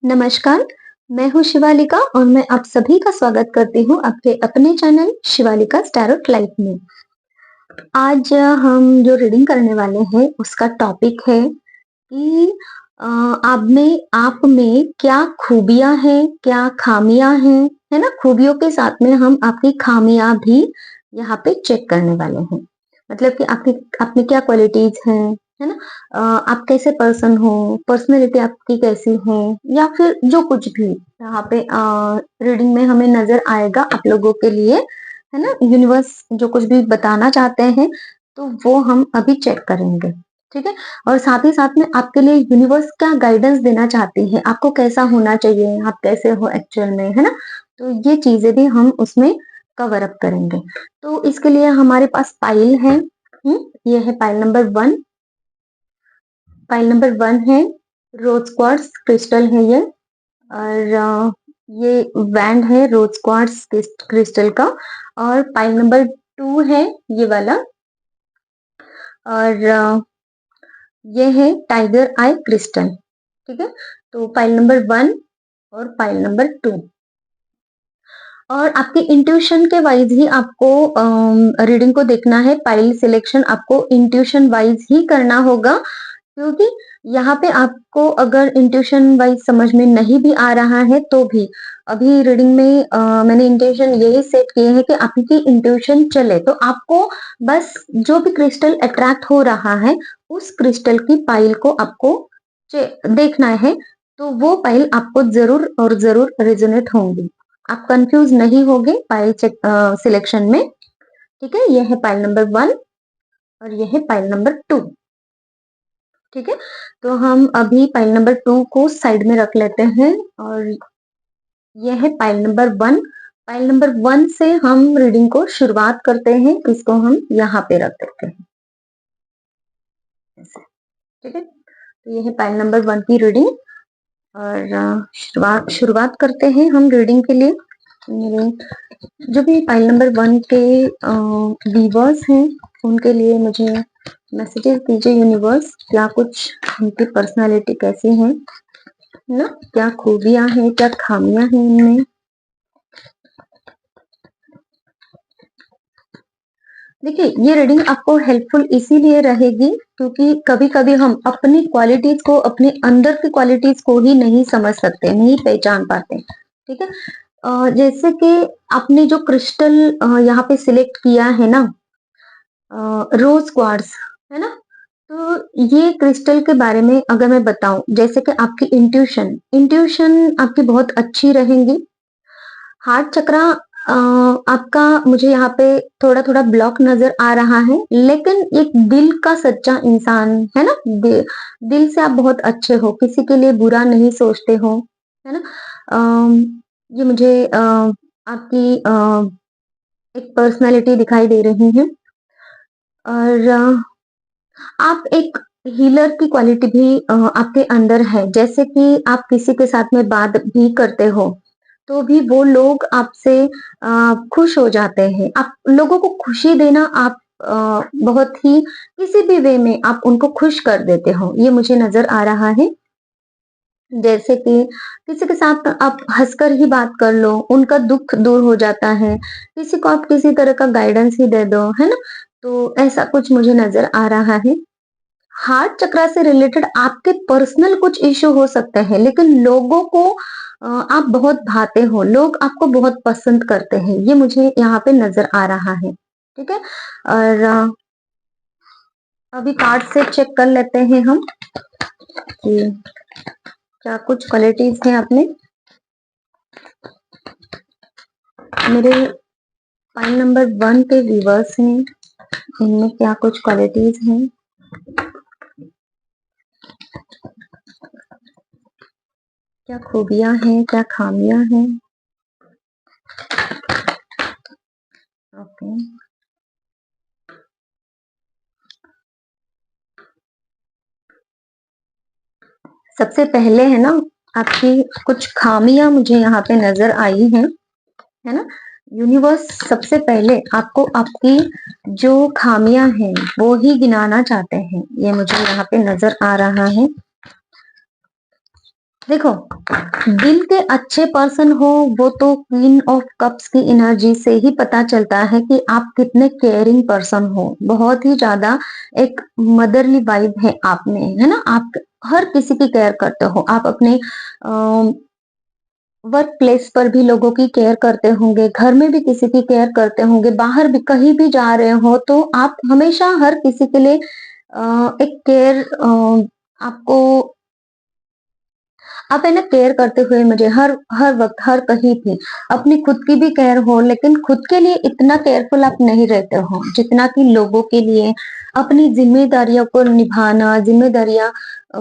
नमस्कार, मैं हूँ शिवालिका और मैं आप सभी का स्वागत करती हूँ आपके अपने चैनल शिवालिका टैरोट लाइफ में। आज हम जो रीडिंग करने वाले हैं उसका टॉपिक है कि आप में क्या खूबियाँ हैं, क्या खामियाँ हैं, है ना? खूबियों के साथ में हम आपकी खामियाँ भी यहाँ पे चेक करने वाले हैं। मतलब कि आपकी आप में क्या क्वालिटीज़ हैं, है ना? आप कैसे पर्सन हो, पर्सनैलिटी आपकी कैसी है या फिर जो कुछ भी यहाँ पे रीडिंग में हमें नज़र आएगा आप लोगों के लिए, है ना? यूनिवर्स जो कुछ भी बताना चाहते हैं, तो वो हम अभी चेक करेंगे, ठीक है? और साथ ही साथ में आपके लिए यूनिवर्स क्या गाइडेंस देना चाहती है, आपको कैसा होना चाहिए, आप कैसे हो एक्चुअल में, है ना? तो ये चीजें भी हम उसमें कवर अप करेंगे। तो इसके लिए हमारे पास पाइल है। ये है पाइल नंबर 1। पाइल नंबर 1 है रोज क्वार्ट्ज क्रिस्टल है ये। और ये बैंड है रोज क्वार्ट्ज क्रिस्टल का। और पाइल नंबर 2 है ये वाला। और ये है टाइगर आई क्रिस्टल, ठीक है? तो पाइल नंबर 1 और पाइल नंबर 2। और आपके इंट्यूशन के वाइज ही आपको रीडिंग को देखना है। पाइल सिलेक्शन आपको इंट्यूशन वाइज ही करना होगा, क्योंकि यहाँ पे आपको अगर इंट्यूशन वाइज समझ में नहीं भी आ रहा है तो भी अभी रीडिंग में मैंने इंटेंशन यही सेट किए हैं कि आपकी इंट्यूशन चले तो आपको बस जो भी क्रिस्टल अट्रैक्ट हो रहा है उस क्रिस्टल की पाइल को आपको देखना है, तो वो पाइल आपको जरूर और जरूर रेजोनेट होंगी। आप कंफ्यूज नहीं होगे पाइल चेक सिलेक्शन में, ठीक है? ये है पाइल नंबर 1 और ये है पाइल नंबर 2, ठीक है? तो हम अभी पाइल नंबर 2 को साइड में रख लेते हैं और ये है पाइल नंबर 1। पाइल नंबर 1 से हम रीडिंग को शुरुआत करते हैं। इसको हम यहाँ पे रख देते हैं, ऐसे, ठीक है? तो ये है पाइल नंबर 1 की रीडिंग और शुरुआत करते हैं हम रीडिंग के लिए। जो भी पाइल नंबर 1 के व्यूअर्स हैं उनके लिए मुझे मैसेजेस दीजिए यूनिवर्स, क्या कुछ उनकी पर्सनालिटी कैसी है ना, क्या खूबियां हैं, क्या खामियां हैं इनमें। देखिए, ये रीडिंग आपको हेल्पफुल इसीलिए रहेगी क्योंकि कभी कभी हम अपनी क्वालिटीज को, अपने अंदर की क्वालिटीज को ही नहीं समझ सकते, नहीं पहचान पाते, ठीक है? जैसे कि आपने जो क्रिस्टल यहाँ पे सिलेक्ट किया है ना, रोज क्वार्ट्ज, है ना? तो ये क्रिस्टल के बारे में अगर मैं बताऊं, जैसे कि आपकी इंट्यूशन इंट्यूशन आपकी बहुत अच्छी रहेंगी। हार्ट चक्रा आपका मुझे यहाँ पे थोड़ा थोड़ा ब्लॉक नजर आ रहा है, लेकिन एक दिल का सच्चा इंसान है ना, दिल से आप बहुत अच्छे हो, किसी के लिए बुरा नहीं सोचते हो, है ना? ये मुझे आपकी एक पर्सनालिटी दिखाई दे रही है। और आप एक हीलर की क्वालिटी भी आपके अंदर है, जैसे कि आप किसी के साथ में बात भी करते हो तो भी वो लोग आपसे खुश हो जाते हैं। आप लोगों को खुशी देना, आप बहुत ही किसी भी वे में आप उनको खुश कर देते हो, ये मुझे नजर आ रहा है। जैसे कि किसी के साथ आप हंसकर ही बात कर लो, उनका दुख दूर हो जाता है। किसी को आप किसी तरह का गाइडेंस ही दे दो, है ना? तो ऐसा कुछ मुझे नजर आ रहा है। हार्ट चक्रा से रिलेटेड आपके पर्सनल कुछ इश्यू हो सकते हैं, लेकिन लोगों को आप बहुत भाते हो, लोग आपको बहुत पसंद करते हैं, ये मुझे यहाँ पे नजर आ रहा है, ठीक है? और अभी कार्ड से चेक कर लेते हैं हम कि क्या कुछ क्वालिटीज हैं आपने। मेरे पाइल नंबर 1 के व्यूवर्स हैं, इनमें क्या कुछ क्वालिटीज हैं, क्या खूबियां हैं, क्या खामियां हैं। ओके, सबसे पहले है ना, आपकी कुछ खामियां मुझे यहाँ पे नजर आई हैं, है ना? यूनिवर्स सबसे पहले आपको आपकी जो खामियां हैं वो ही गिनाना चाहते हैं, ये मुझे यहाँ पे नजर आ रहा है। देखो, दिल के अच्छे पर्सन हो वो तो क्वीन ऑफ कप्स की एनर्जी से ही पता चलता है कि आप कितने केयरिंग पर्सन हो। बहुत ही ज्यादा एक मदरली वाइब है आप में, है ना? आप हर किसी की केयर करते हो। आप अपने वर्क प्लेस पर भी लोगों की केयर करते होंगे, घर में भी किसी की केयर करते होंगे, बाहर भी कहीं भी जा रहे हो तो आप हमेशा हर किसी के लिए एक केयर आपको आप है ना केयर करते हुए मुझे हर हर वक्त हर कहीं भी अपनी खुद की भी केयर हो, लेकिन खुद के लिए इतना केयरफुल आप नहीं रहते हो जितना कि लोगों के लिए। अपनी जिम्मेदारियों को निभाना, जिम्मेदारियां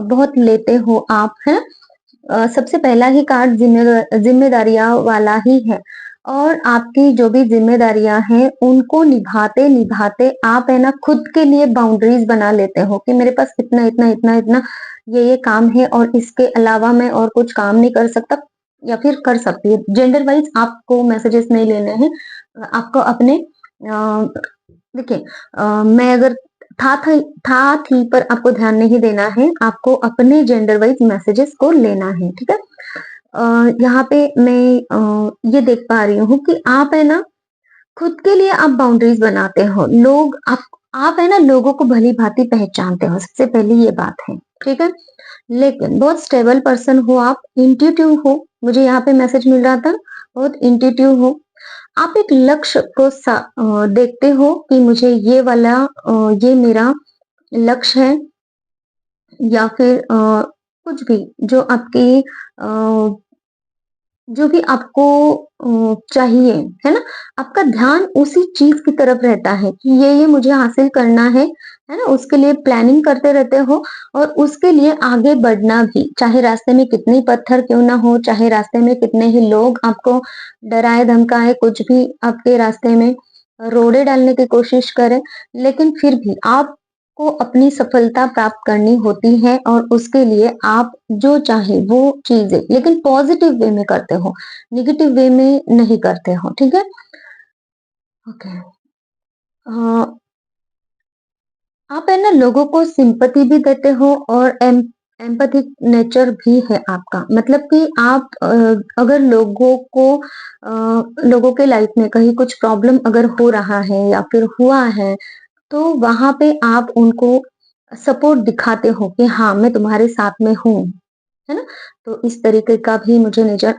बहुत लेते हो आप, है ना? सबसे पहला ही कार्ड जिम्मेदारियां वाला ही है। और आपकी जो भी जिम्मेदारियां हैं उनको निभाते निभाते आप है ना खुद के लिए बाउंड्रीज बना लेते हो कि मेरे पास इतना इतना इतना इतना ये काम है और इसके अलावा मैं और कुछ काम नहीं कर सकता या फिर कर सकती है। जेंडर वाइज आपको मैसेजेस नहीं लेने हैं। आपको अपने देखिए, मैं अगर था थी पर आपको ध्यान नहीं देना है। आपको अपने जेंडर वाइज मैसेजेस को लेना है, ठीक है? यहाँ पे मैं ये देख पा रही हूँ कि आप है ना खुद के लिए आप बाउंड्रीज बनाते हो। लोग आप है ना लोगों को भली भांति पहचानते हो, सबसे पहली ये बात है, ठीक है? लेकिन बहुत स्टेबल पर्सन हो आप, इंट्यूटिव हो। मुझे यहाँ पे मैसेज मिल रहा था, बहुत इंट्यूटिव हो। आप एक लक्ष्य को देखते हो कि मुझे ये वाला ये मेरा लक्ष्य है, या फिर कुछ भी जो आपकी जो भी आपको चाहिए, है ना? आपका ध्यान उसी चीज की तरफ रहता है कि ये मुझे हासिल करना है ना? उसके लिए प्लानिंग करते रहते हो और उसके लिए आगे बढ़ना भी, चाहे रास्ते में कितनी पत्थर क्यों ना हो, चाहे रास्ते में कितने ही लोग आपको डराए धमकाए, कुछ भी आपके रास्ते में रोड़े डालने की कोशिश करें, लेकिन फिर भी आप को अपनी सफलता प्राप्त करनी होती है और उसके लिए आप जो चाहे वो चीजें लेकिन पॉजिटिव वे में करते हो, नेगेटिव वे में नहीं करते हो, ठीक है? ओके। आप है ना लोगों को सिंपैथी भी देते हो और एम्पैथिक नेचर भी है आपका। मतलब कि आप अगर लोगों के लाइफ में कहीं कुछ प्रॉब्लम अगर हो रहा है या फिर हुआ है, तो वहां पे आप उनको सपोर्ट दिखाते हो कि हाँ मैं तुम्हारे साथ में हूँ, है ना? तो इस तरीके का भी मुझे नेचर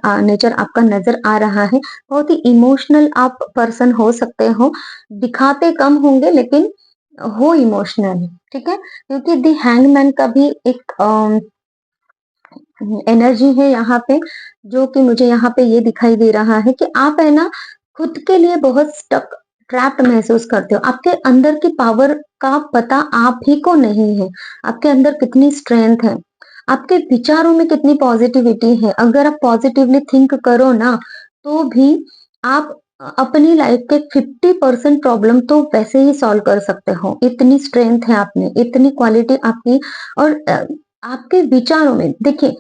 आपका नजर आ रहा है। बहुत ही इमोशनल आप पर्सन हो सकते हो, दिखाते कम होंगे लेकिन हो इमोशनल, ठीक है? क्योंकि दी हैंगमैन का भी एक एनर्जी है यहाँ पे, जो कि मुझे यहाँ पे ये दिखाई दे रहा है कि आप है ना खुद के लिए बहुत स्टक ट्रैप्ड महसूस करते हो। आपके अंदर की पावर का पता आप ही को नहीं है। आपके अंदर कितनी स्ट्रेंथ है, आपके विचारों में कितनी पॉजिटिविटी है। अगर आप पॉजिटिवली थिंक करो ना, तो भी आप अपनी लाइफ के 50% प्रॉब्लम तो वैसे ही सॉल्व कर सकते हो। इतनी स्ट्रेंथ है आप में, इतनी क्वालिटी आपकी। और आपके विचारों में देखिए,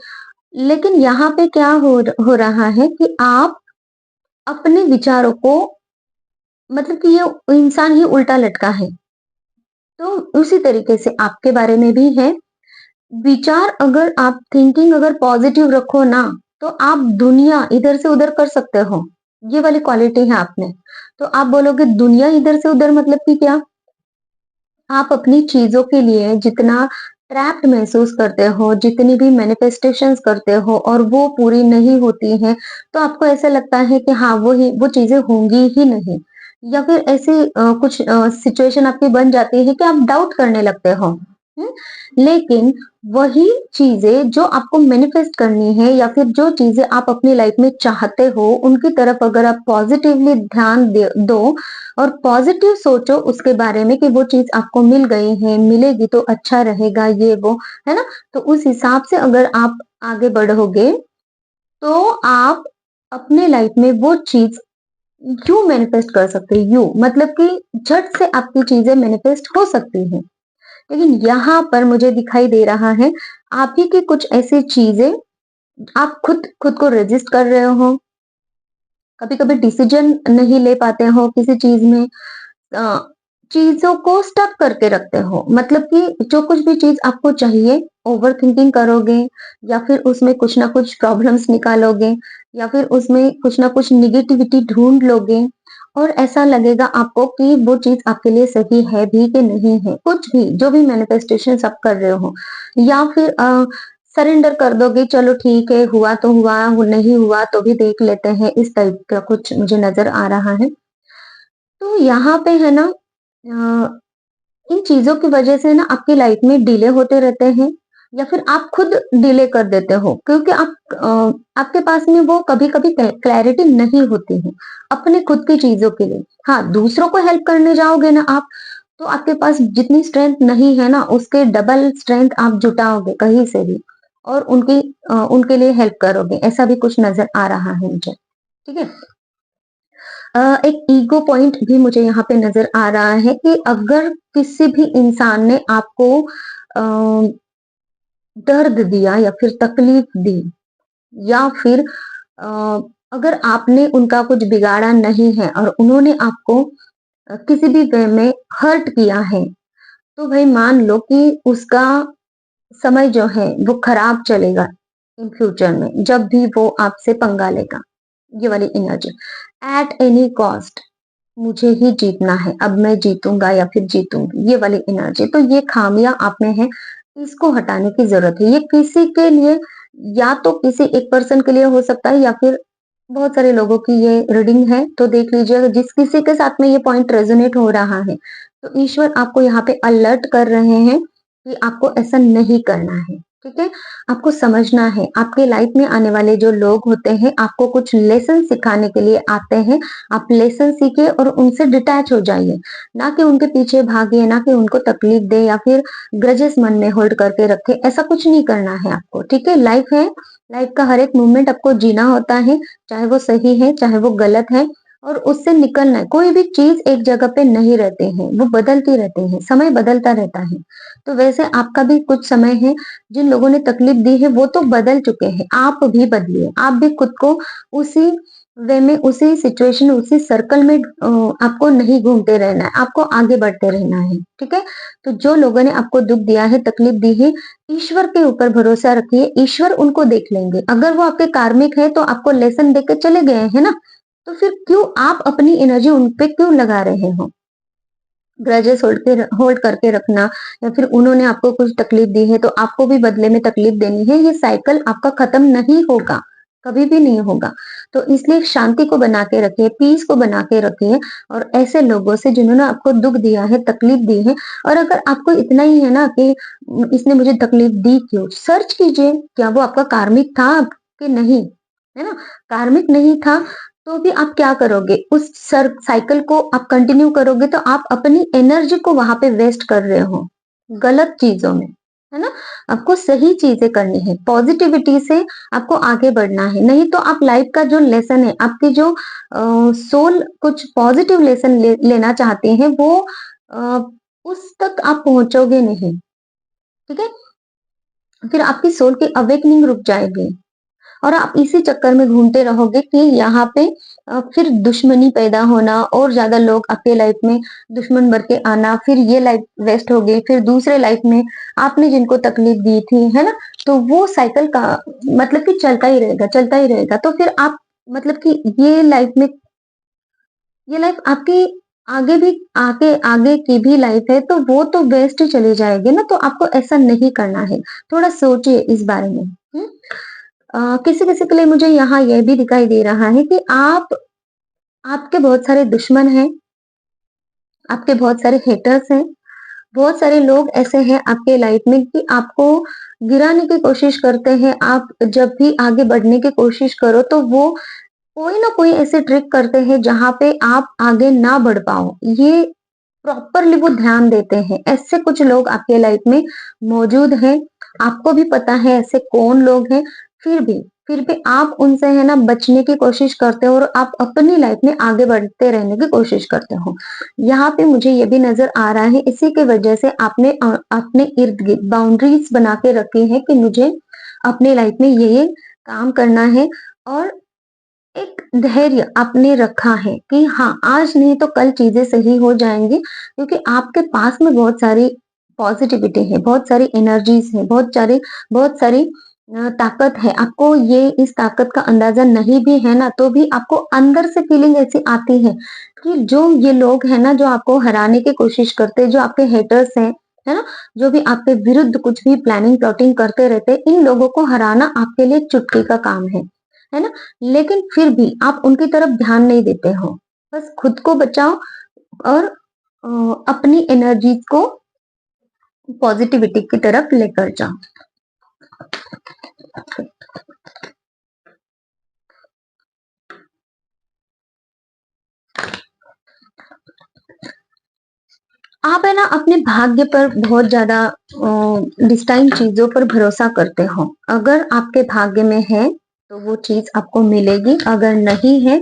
लेकिन यहाँ पे क्या हो रहा है कि आप अपने विचारों को, मतलब कि ये इंसान ही उल्टा लटका है। तो उसी तरीके से आपके बारे में भी है। विचार अगर आप थिंकिंग अगर पॉजिटिव रखो ना, तो आप दुनिया इधर से उधर कर सकते हो। ये वाली क्वालिटी है आप में। तो आप बोलोगे दुनिया इधर से उधर मतलब कि क्या? आप अपनी चीजों के लिए जितना ट्रैप्ड महसूस करते हो, जितनी भी मैनिफेस्टेशंस करते हो और वो पूरी नहीं होती हैं, तो आपको ऐसा लगता है कि हाँ, वो चीज़ें होंगी ही नहीं। या फिर ऐसी कुछ सिचुएशन आपकी बन जाती है कि आप डाउट करने लगते हो। हुँ? लेकिन वही चीज़ें जो आपको मैनिफेस्ट करनी है या फिर जो चीज़ें आप अपनी लाइफ में चाहते हो, उनकी तरफ अगर आप पॉजिटिवली ध्यान दो और पॉजिटिव सोचो उसके बारे में कि वो चीज आपको मिल गई है, मिलेगी तो अच्छा रहेगा, ये वो, है ना? तो उस हिसाब से अगर आप आगे बढ़ोगे, तो आप अपने लाइफ में वो चीज यूं मैनिफेस्ट कर सकते हो। यूं मतलब कि झट से आपकी चीजें मैनिफेस्ट हो सकती हैं। लेकिन यहाँ पर मुझे दिखाई दे रहा है आप ही की कुछ ऐसी चीजें आप खुद खुद को रेजिस्ट कर रहे हो। कभी कभी डिसीजन नहीं ले पाते हो किसी चीज में। चीजों को स्टक करके रखते हो, मतलब कि जो कुछ भी चीज आपको चाहिए ओवर थिंकिंग करोगे, या फिर उसमें कुछ ना कुछ प्रॉब्लम्स निकालोगे, या फिर उसमें कुछ ना कुछ निगेटिविटी ढूंढ लोगे, और ऐसा लगेगा आपको कि वो चीज आपके लिए सही है भी कि नहीं है। कुछ भी जो भी मैनिफेस्टेशन आप कर रहे हो, या फिर सरेंडर कर दोगे, चलो ठीक है, हुआ तो हुआ, नहीं हुआ तो भी देख लेते हैं, इस टाइप का कुछ मुझे नजर आ रहा है। तो यहाँ पे है ना, इन चीजों की वजह से ना आपकी लाइफ में डिले होते रहते हैं, या फिर आप खुद डिले कर देते हो, क्योंकि आपके पास में वो कभी कभी क्लैरिटी नहीं होती है अपने खुद की चीजों के लिए। हाँ, दूसरों को हेल्प करने जाओगे ना आप, तो आपके पास जितनी स्ट्रेंथ नहीं है ना, उसके डबल स्ट्रेंथ आप जुटाओगे कहीं से भी, और उनके लिए हेल्प करोगे, ऐसा भी कुछ नजर आ रहा है मुझे। ठीक है। एक ईगो पॉइंट भी मुझे यहाँ पे नजर आ रहा है कि अगर किसी भी इंसान ने आपको अ, दर्द दिया या फिर तकलीफ दी, या फिर अ, अगर आपने उनका कुछ बिगाड़ा नहीं है और उन्होंने आपको किसी भी वे में हर्ट किया है, तो भाई मान लो कि उसका समय जो है वो खराब चलेगा इन फ्यूचर में, जब भी वो आपसे पंगा लेगा। ये वाली एनर्जी, एट एनी कॉस्ट मुझे ही जीतना है, अब मैं जीतूंगा या फिर जीतूंगी, ये वाली एनर्जी। तो ये खामियां आप में है, इसको हटाने की जरूरत है। ये किसी के लिए, या तो किसी एक पर्सन के लिए हो सकता है, या फिर बहुत सारे लोगों की ये रीडिंग है, तो देख लीजिएगा जिस किसी के साथ में ये पॉइंट रेजोनेट हो रहा है, तो ईश्वर आपको यहाँ पे अलर्ट कर रहे हैं कि आपको ऐसा नहीं करना है। ठीक है। आपको समझना है, आपके लाइफ में आने वाले जो लोग होते हैं आपको कुछ लेसन सिखाने के लिए आते हैं। आप लेसन सीखिए और उनसे डिटैच हो जाइए, ना कि उनके पीछे भागिए, ना कि उनको तकलीफ दे, या फिर ग्रजेस मन में होल्ड करके रखे, ऐसा कुछ नहीं करना है आपको। ठीक है। लाइफ है, लाइफ का हर एक मोमेंट आपको जीना होता है, चाहे वो सही है चाहे वो गलत है, और उससे निकलना है। कोई भी चीज एक जगह पे नहीं रहते हैं, वो बदलती रहते हैं, समय बदलता रहता है। तो वैसे आपका भी कुछ समय है, जिन लोगों ने तकलीफ दी है वो तो बदल चुके हैं, आप भी बदलिए। आप भी खुद को उसी वे में, उसी सिचुएशन, उसी सर्कल में आपको नहीं घूमते रहना है, आपको आगे बढ़ते रहना है। ठीक है। तो जो लोगों ने आपको दुख दिया है, तकलीफ दी है, ईश्वर के ऊपर भरोसा रखिए, ईश्वर उनको देख लेंगे। अगर वो आपके कार्मिक है तो आपको लेसन देके चले गए हैं ना, तो फिर क्यों आप अपनी एनर्जी उन पे क्यों लगा रहे हो? ग्रजेस होल्ड करके रखना, या फिर उन्होंने आपको कुछ तकलीफ दी है तो आपको भी बदले में तकलीफ देनी है, ये साइकिल आपका खत्म नहीं होगा, कभी भी नहीं होगा। तो इसलिए शांति को बना के रखिए, पीस को बना के रखिए, और ऐसे लोगों से जिन्होंने आपको दुख दिया है, तकलीफ दी है, और अगर आपको इतना ही है ना कि इसने मुझे तकलीफ दी क्यों, सर्च कीजिए, क्या वो आपका कार्मिक था कि नहीं, है ना? कार्मिक नहीं था तो भी आप क्या करोगे, उस साइकिल को आप कंटिन्यू करोगे, तो आप अपनी एनर्जी को वहां पे वेस्ट कर रहे हो गलत चीजों में, है ना? आपको सही चीजें करनी है, पॉजिटिविटी से आपको आगे बढ़ना है, नहीं तो आप लाइफ का जो लेसन है, आपकी जो सोल कुछ पॉजिटिव लेसन लेना चाहते हैं, वो आ, उस तक आप पहुंचोगे नहीं। ठीक है। फिर आपकी सोल की अवेकनिंग रुक जाएगी, और आप इसी चक्कर में घूमते रहोगे कि यहाँ पे फिर दुश्मनी पैदा होना, और ज्यादा लोग आपके लाइफ में दुश्मन बन के आना, फिर ये लाइफ वेस्ट हो गई, फिर दूसरे लाइफ में आपने जिनको तकलीफ दी थी, है ना? तो वो साइकिल का मतलब कि चलता ही रहेगा, चलता ही रहेगा। तो फिर आप मतलब कि ये लाइफ आपकी आगे भी, आगे आगे की भी लाइफ है, तो वो तो वेस्ट ही चली जाएगी ना। तो आपको ऐसा नहीं करना है, थोड़ा सोचिए इस बारे में। किसी किसी के लिए मुझे यहाँ यह भी दिखाई दे रहा है कि आपके बहुत सारे दुश्मन हैं, आपके बहुत सारे हेटर्स हैं, बहुत सारे लोग ऐसे हैं आपके लाइफ में कि आपको गिराने की कोशिश करते हैं। आप जब भी आगे बढ़ने की कोशिश करो, तो वो कोई ना कोई ऐसे ट्रिक करते हैं जहां पे आप आगे ना बढ़ पाओ। ये प्रॉपरली वो ध्यान देते हैं, ऐसे कुछ लोग आपके लाइफ में मौजूद हैं। आपको भी पता है ऐसे कौन लोग हैं, फिर भी आप उनसे है ना बचने की कोशिश करते हो, और आप अपनी लाइफ में आगे बढ़ते रहने की कोशिश करते हो। यहाँ पे मुझे ये भी नजर आ रहा है, इसी की वजह से आपने अपने इर्द गिर्द बाउंड्रीज बना के रखी है कि मुझे अपने लाइफ में ये काम करना है, और एक धैर्य आपने रखा है कि हाँ, आज नहीं तो कल चीजें सही हो जाएंगी, क्योंकि आपके पास में बहुत सारी पॉजिटिविटी है, बहुत सारी एनर्जीज है, बहुत सारी ताकत है। आपको ये इस ताकत का अंदाजा नहीं भी है ना, तो भी आपको अंदर से फीलिंग ऐसी आती है कि जो ये लोग हैं ना, जो आपको हराने की कोशिश करते हैं, जो आपके हेटर्स हैं, है ना, जो भी आपके विरुद्ध कुछ भी प्लानिंग प्लॉटिंग करते रहते हैं, इन लोगों को हराना आपके लिए चुटकी का काम है ना? लेकिन फिर भी आप उनकी तरफ ध्यान नहीं देते हो। बस खुद को बचाओ और अपनी एनर्जी को पॉजिटिविटी की तरफ लेकर जाओ। आप है ना अपने भाग्य पर बहुत ज्यादा इस टाइम चीजों पर भरोसा करते हो। अगर आपके भाग्य में है तो वो चीज आपको मिलेगी, अगर नहीं है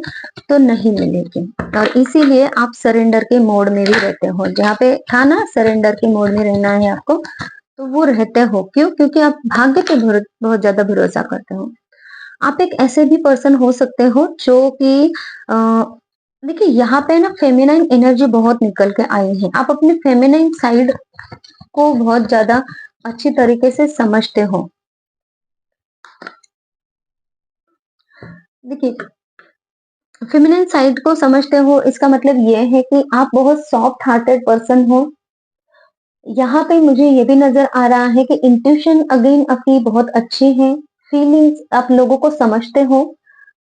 तो नहीं मिलेगी। और इसीलिए आप सरेंडर के मोड में भी रहते हो, जहाँ पे था ना सरेंडर के मोड में रहना है आपको, तो वो रहते हो। क्यों? क्योंकि आप भाग्य पे बहुत ज्यादा भरोसा करते हो। आप एक ऐसे भी पर्सन हो सकते हो जो कि देखिए यहाँ पे ना फेमिनाइन एनर्जी बहुत निकल के आई है। आप अपने फेमिनाइन साइड को बहुत ज्यादा अच्छी तरीके से समझते हो। देखिए, फेमिनिन साइड को समझते हो, इसका मतलब ये है कि आप बहुत सॉफ्ट हार्टेड पर्सन हो। यहाँ पे मुझे ये भी नजर आ रहा है कि इंट्यूशन अगेन आपकी बहुत अच्छी है। फीलिंग्स, आप लोगों को समझते हो।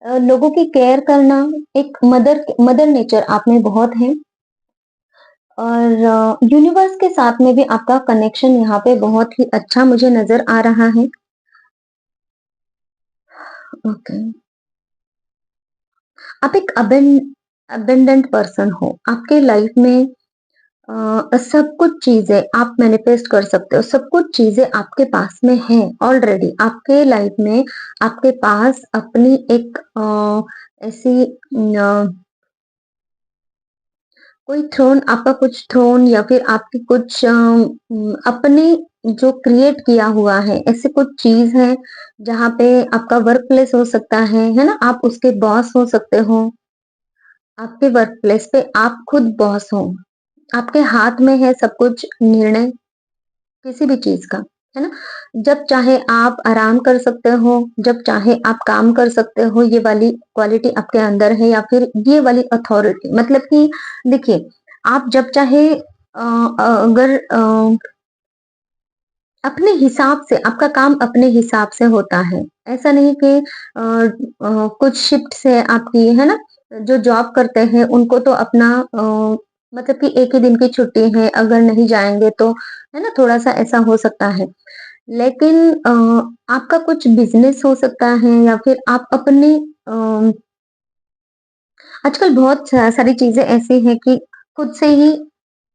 लोगों की केयर करना, एक मदर मदर नेचर आप में बहुत है। और यूनिवर्स के साथ में भी आपका कनेक्शन यहाँ पे बहुत ही अच्छा मुझे नजर आ रहा है। ओके, आप एक अबेंडेंट पर्सन हो। आपके लाइफ में सब कुछ चीजें आप मैनिफेस्ट कर सकते हो, सब कुछ चीजें आपके पास में है ऑलरेडी। आपके लाइफ में आपके पास अपनी एक ऐसी कोई थ्रोन, आपका कुछ थ्रोन या फिर आपकी कुछ अपने जो क्रिएट किया हुआ है, ऐसे कुछ चीज है जहाँ पे आपका वर्क प्लेस हो सकता है ना, आप उसके बॉस हो सकते हो। आपके वर्क प्लेस पे आप खुद बॉस हो, आपके हाथ में है सब कुछ निर्णय किसी भी चीज का, है ना। जब चाहे आप आराम कर सकते हो, जब चाहे आप काम कर सकते हो, ये वाली क्वालिटी आपके अंदर है। या फिर ये वाली अथॉरिटी, मतलब कि देखिए, आप जब चाहे अगर अपने हिसाब से, आपका काम अपने हिसाब से होता है। ऐसा नहीं कि कुछ शिफ्ट से आपकी, है ना, जो जॉब करते हैं उनको तो अपना मतलब कि एक ही दिन की छुट्टी है, अगर नहीं जाएंगे तो, है ना, थोड़ा सा ऐसा हो सकता है। लेकिन आपका कुछ बिजनेस हो सकता है, या फिर आप अपने आजकल बहुत सारी चीजें ऐसी हैं कि खुद से ही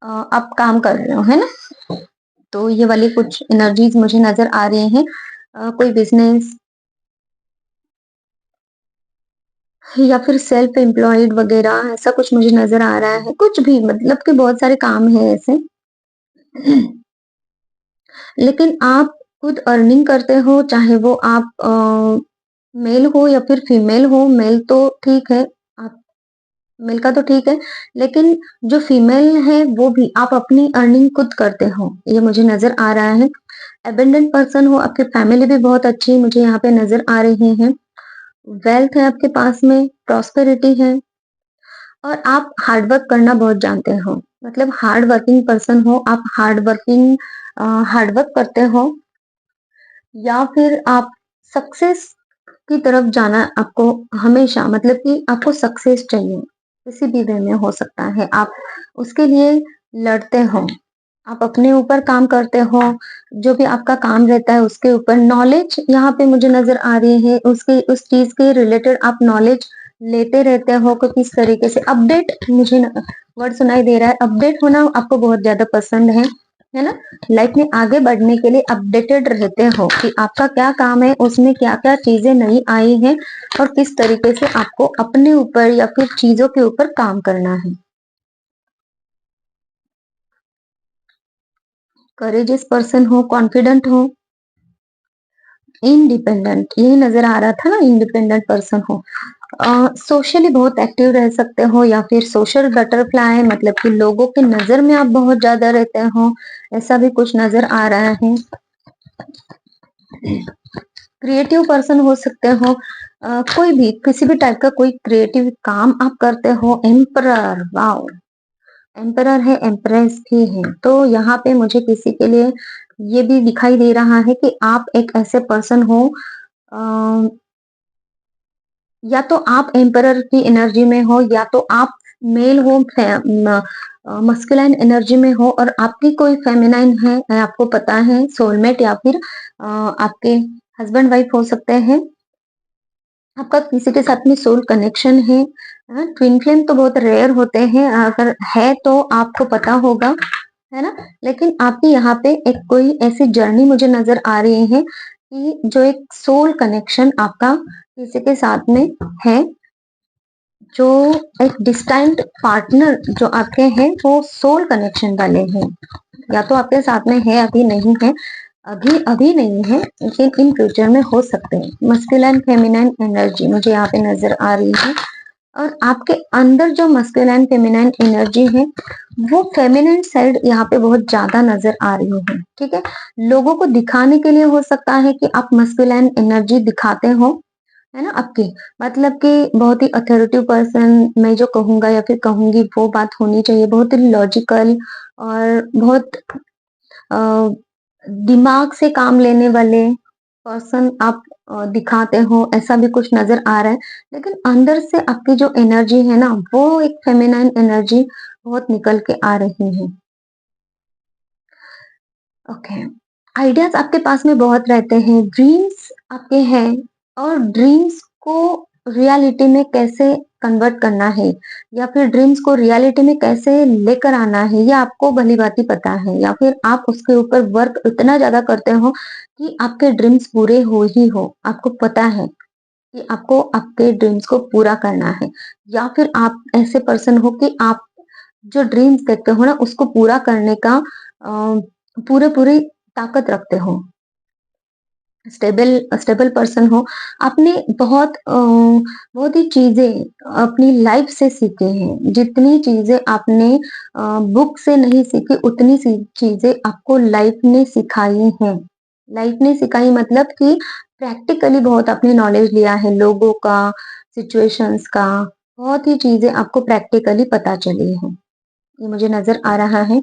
आप काम कर रहे हो, है ना। तो ये वाली कुछ एनर्जीज मुझे नजर आ रही हैं। कोई बिजनेस या फिर सेल्फ एम्प्लॉयड वगैरह, ऐसा कुछ मुझे नजर आ रहा है। कुछ भी, मतलब कि बहुत सारे काम है ऐसे। लेकिन आप खुद अर्निंग करते हो, चाहे वो आप मेल हो या फिर फीमेल हो। मेल तो ठीक है, आप मेल का तो ठीक है, लेकिन जो फीमेल है वो भी आप अपनी अर्निंग खुद करते हो, ये मुझे नजर आ रहा है। एबेंडेंट पर्सन हो, आपकी फैमिली भी बहुत अच्छी मुझे यहाँ पे नजर आ रही है। वेल्थ है आपके पास में, प्रॉस्पेरिटी है, और आप हार्ड वर्क करना बहुत जानते हो। मतलब हार्ड वर्किंग पर्सन हो आप, हार्ड वर्क करते हो, या फिर आप सक्सेस की तरफ जाना आपको हमेशा, मतलब कि आपको सक्सेस चाहिए, किसी भी वे में हो सकता है। आप उसके लिए लड़ते हो, आप अपने ऊपर काम करते हो, जो भी आपका काम रहता है उसके ऊपर नॉलेज यहाँ पे मुझे नजर आ रही है, उसके उस चीज के रिलेटेड आप नॉलेज लेते रहते हो कि किस तरीके से अपडेट, मुझे वर्ड सुनाई दे रहा है, अपडेट होना आपको बहुत ज्यादा पसंद है ना। लाइफ में आगे बढ़ने के लिए अपडेटेड रहते हो कि आपका क्या काम है, उसमें क्या क्या चीजें नई आई हैं, और किस तरीके से आपको अपने ऊपर या फिर चीजों के ऊपर काम करना है। करेजियस पर्सन हो, कॉन्फिडेंट हो, इंडिपेंडेंट, यही नजर आ रहा था ना, इंडिपेंडेंट पर्सन हो। सोशली बहुत एक्टिव रह सकते हो या फिर सोशल बटरफ्लाई, मतलब कि लोगों की नजर में आप बहुत ज्यादा रहते हो, ऐसा भी कुछ नजर आ रहा है। क्रिएटिव पर्सन हो सकते हो, कोई भी किसी भी टाइप का कोई क्रिएटिव काम आप करते हो। एम्परर, वाओ, एम्परर है, एम्प्रेस भी है, तो यहाँ पे मुझे किसी के लिए ये भी दिखाई दे रहा है कि आप एक ऐसे पर्सन हो, या तो आप एम्परर की एनर्जी में हो, या तो आप मेल हो, मस्कुलाइन एनर्जी में हो, और आपकी कोई फेमिनाइन है, आपको पता है, सोलमेट, या फिर आपके हस्बैंड वाइफ हो सकते हैं। आपका किसी के साथ में सोल कनेक्शन है। ट्विन फ्लेम तो बहुत रेयर होते हैं, अगर है तो आपको पता होगा, है ना। लेकिन आपकी यहाँ पे एक कोई ऐसी जर्नी मुझे नजर आ रही है कि जो एक सोल कनेक्शन आपका किसी के साथ में है, जो एक डिस्टेंट पार्टनर जो आपके हैं वो सोल कनेक्शन वाले हैं, या तो आपके साथ में है, अभी नहीं है, अभी अभी नहीं है, लेकिन इन फ्यूचर में हो सकते हैं। मस्कुलाइन फेमिनाइन एनर्जी मुझे यहाँ पे नजर आ रही है, और आपके अंदर जो मस्कुलाइन फेमिनाइन एनर्जी है, वो फेमिनाइन साइड यहाँ पे बहुत ज्यादा नजर आ रही है। ठीक है, लोगों को दिखाने के लिए हो सकता है कि आप मस्कुलाइन एनर्जी दिखाते हो, है ना, आपकी, मतलब कि बहुत ही अथॉरिटिव पर्सन मैं जो कहूंगा या फिर कहूंगी वो बात होनी चाहिए, बहुत ही लॉजिकल और बहुत अ, दिमाग से काम लेने वाले पर्सन आप दिखाते हो, ऐसा भी कुछ नजर आ रहा है। लेकिन अंदर से आपकी जो एनर्जी है ना, वो एक फेमिनाइन एनर्जी बहुत निकल के आ रही है। ओके, आइडियाज आपके पास में बहुत रहते हैं, ड्रीम्स आपके हैं, और ड्रीम्स को रियलिटी में कैसे कन्वर्ट करना है, या फिर ड्रीम्स को रियलिटी में कैसे लेकर आना है, ये आपको भली भांति पता है, या फिर आप उसके ऊपर वर्क इतना ज्यादा करते हो कि आपके ड्रीम्स पूरे हो ही हो, आपको पता है कि आपको आपके ड्रीम्स को पूरा करना है। या फिर आप ऐसे पर्सन हो कि आप जो ड्रीम्स देखते हो ना, उसको पूरा करने का पूरे पूरी ताकत रखते हो, स्टेबल स्टेबल पर्सन हो। आपने बहुत ही चीजें अपनी लाइफ से सीखे हैं, जितनी चीजें आपने बुक से नहीं सीखी, उतनी सी चीजें आपको लाइफ ने सिखाई हैं। लाइफ ने सिखाई मतलब कि प्रैक्टिकली बहुत आपने नॉलेज लिया है, लोगों का, सिचुएशंस का, बहुत ही चीजें आपको प्रैक्टिकली पता चली है, ये मुझे नजर आ रहा है।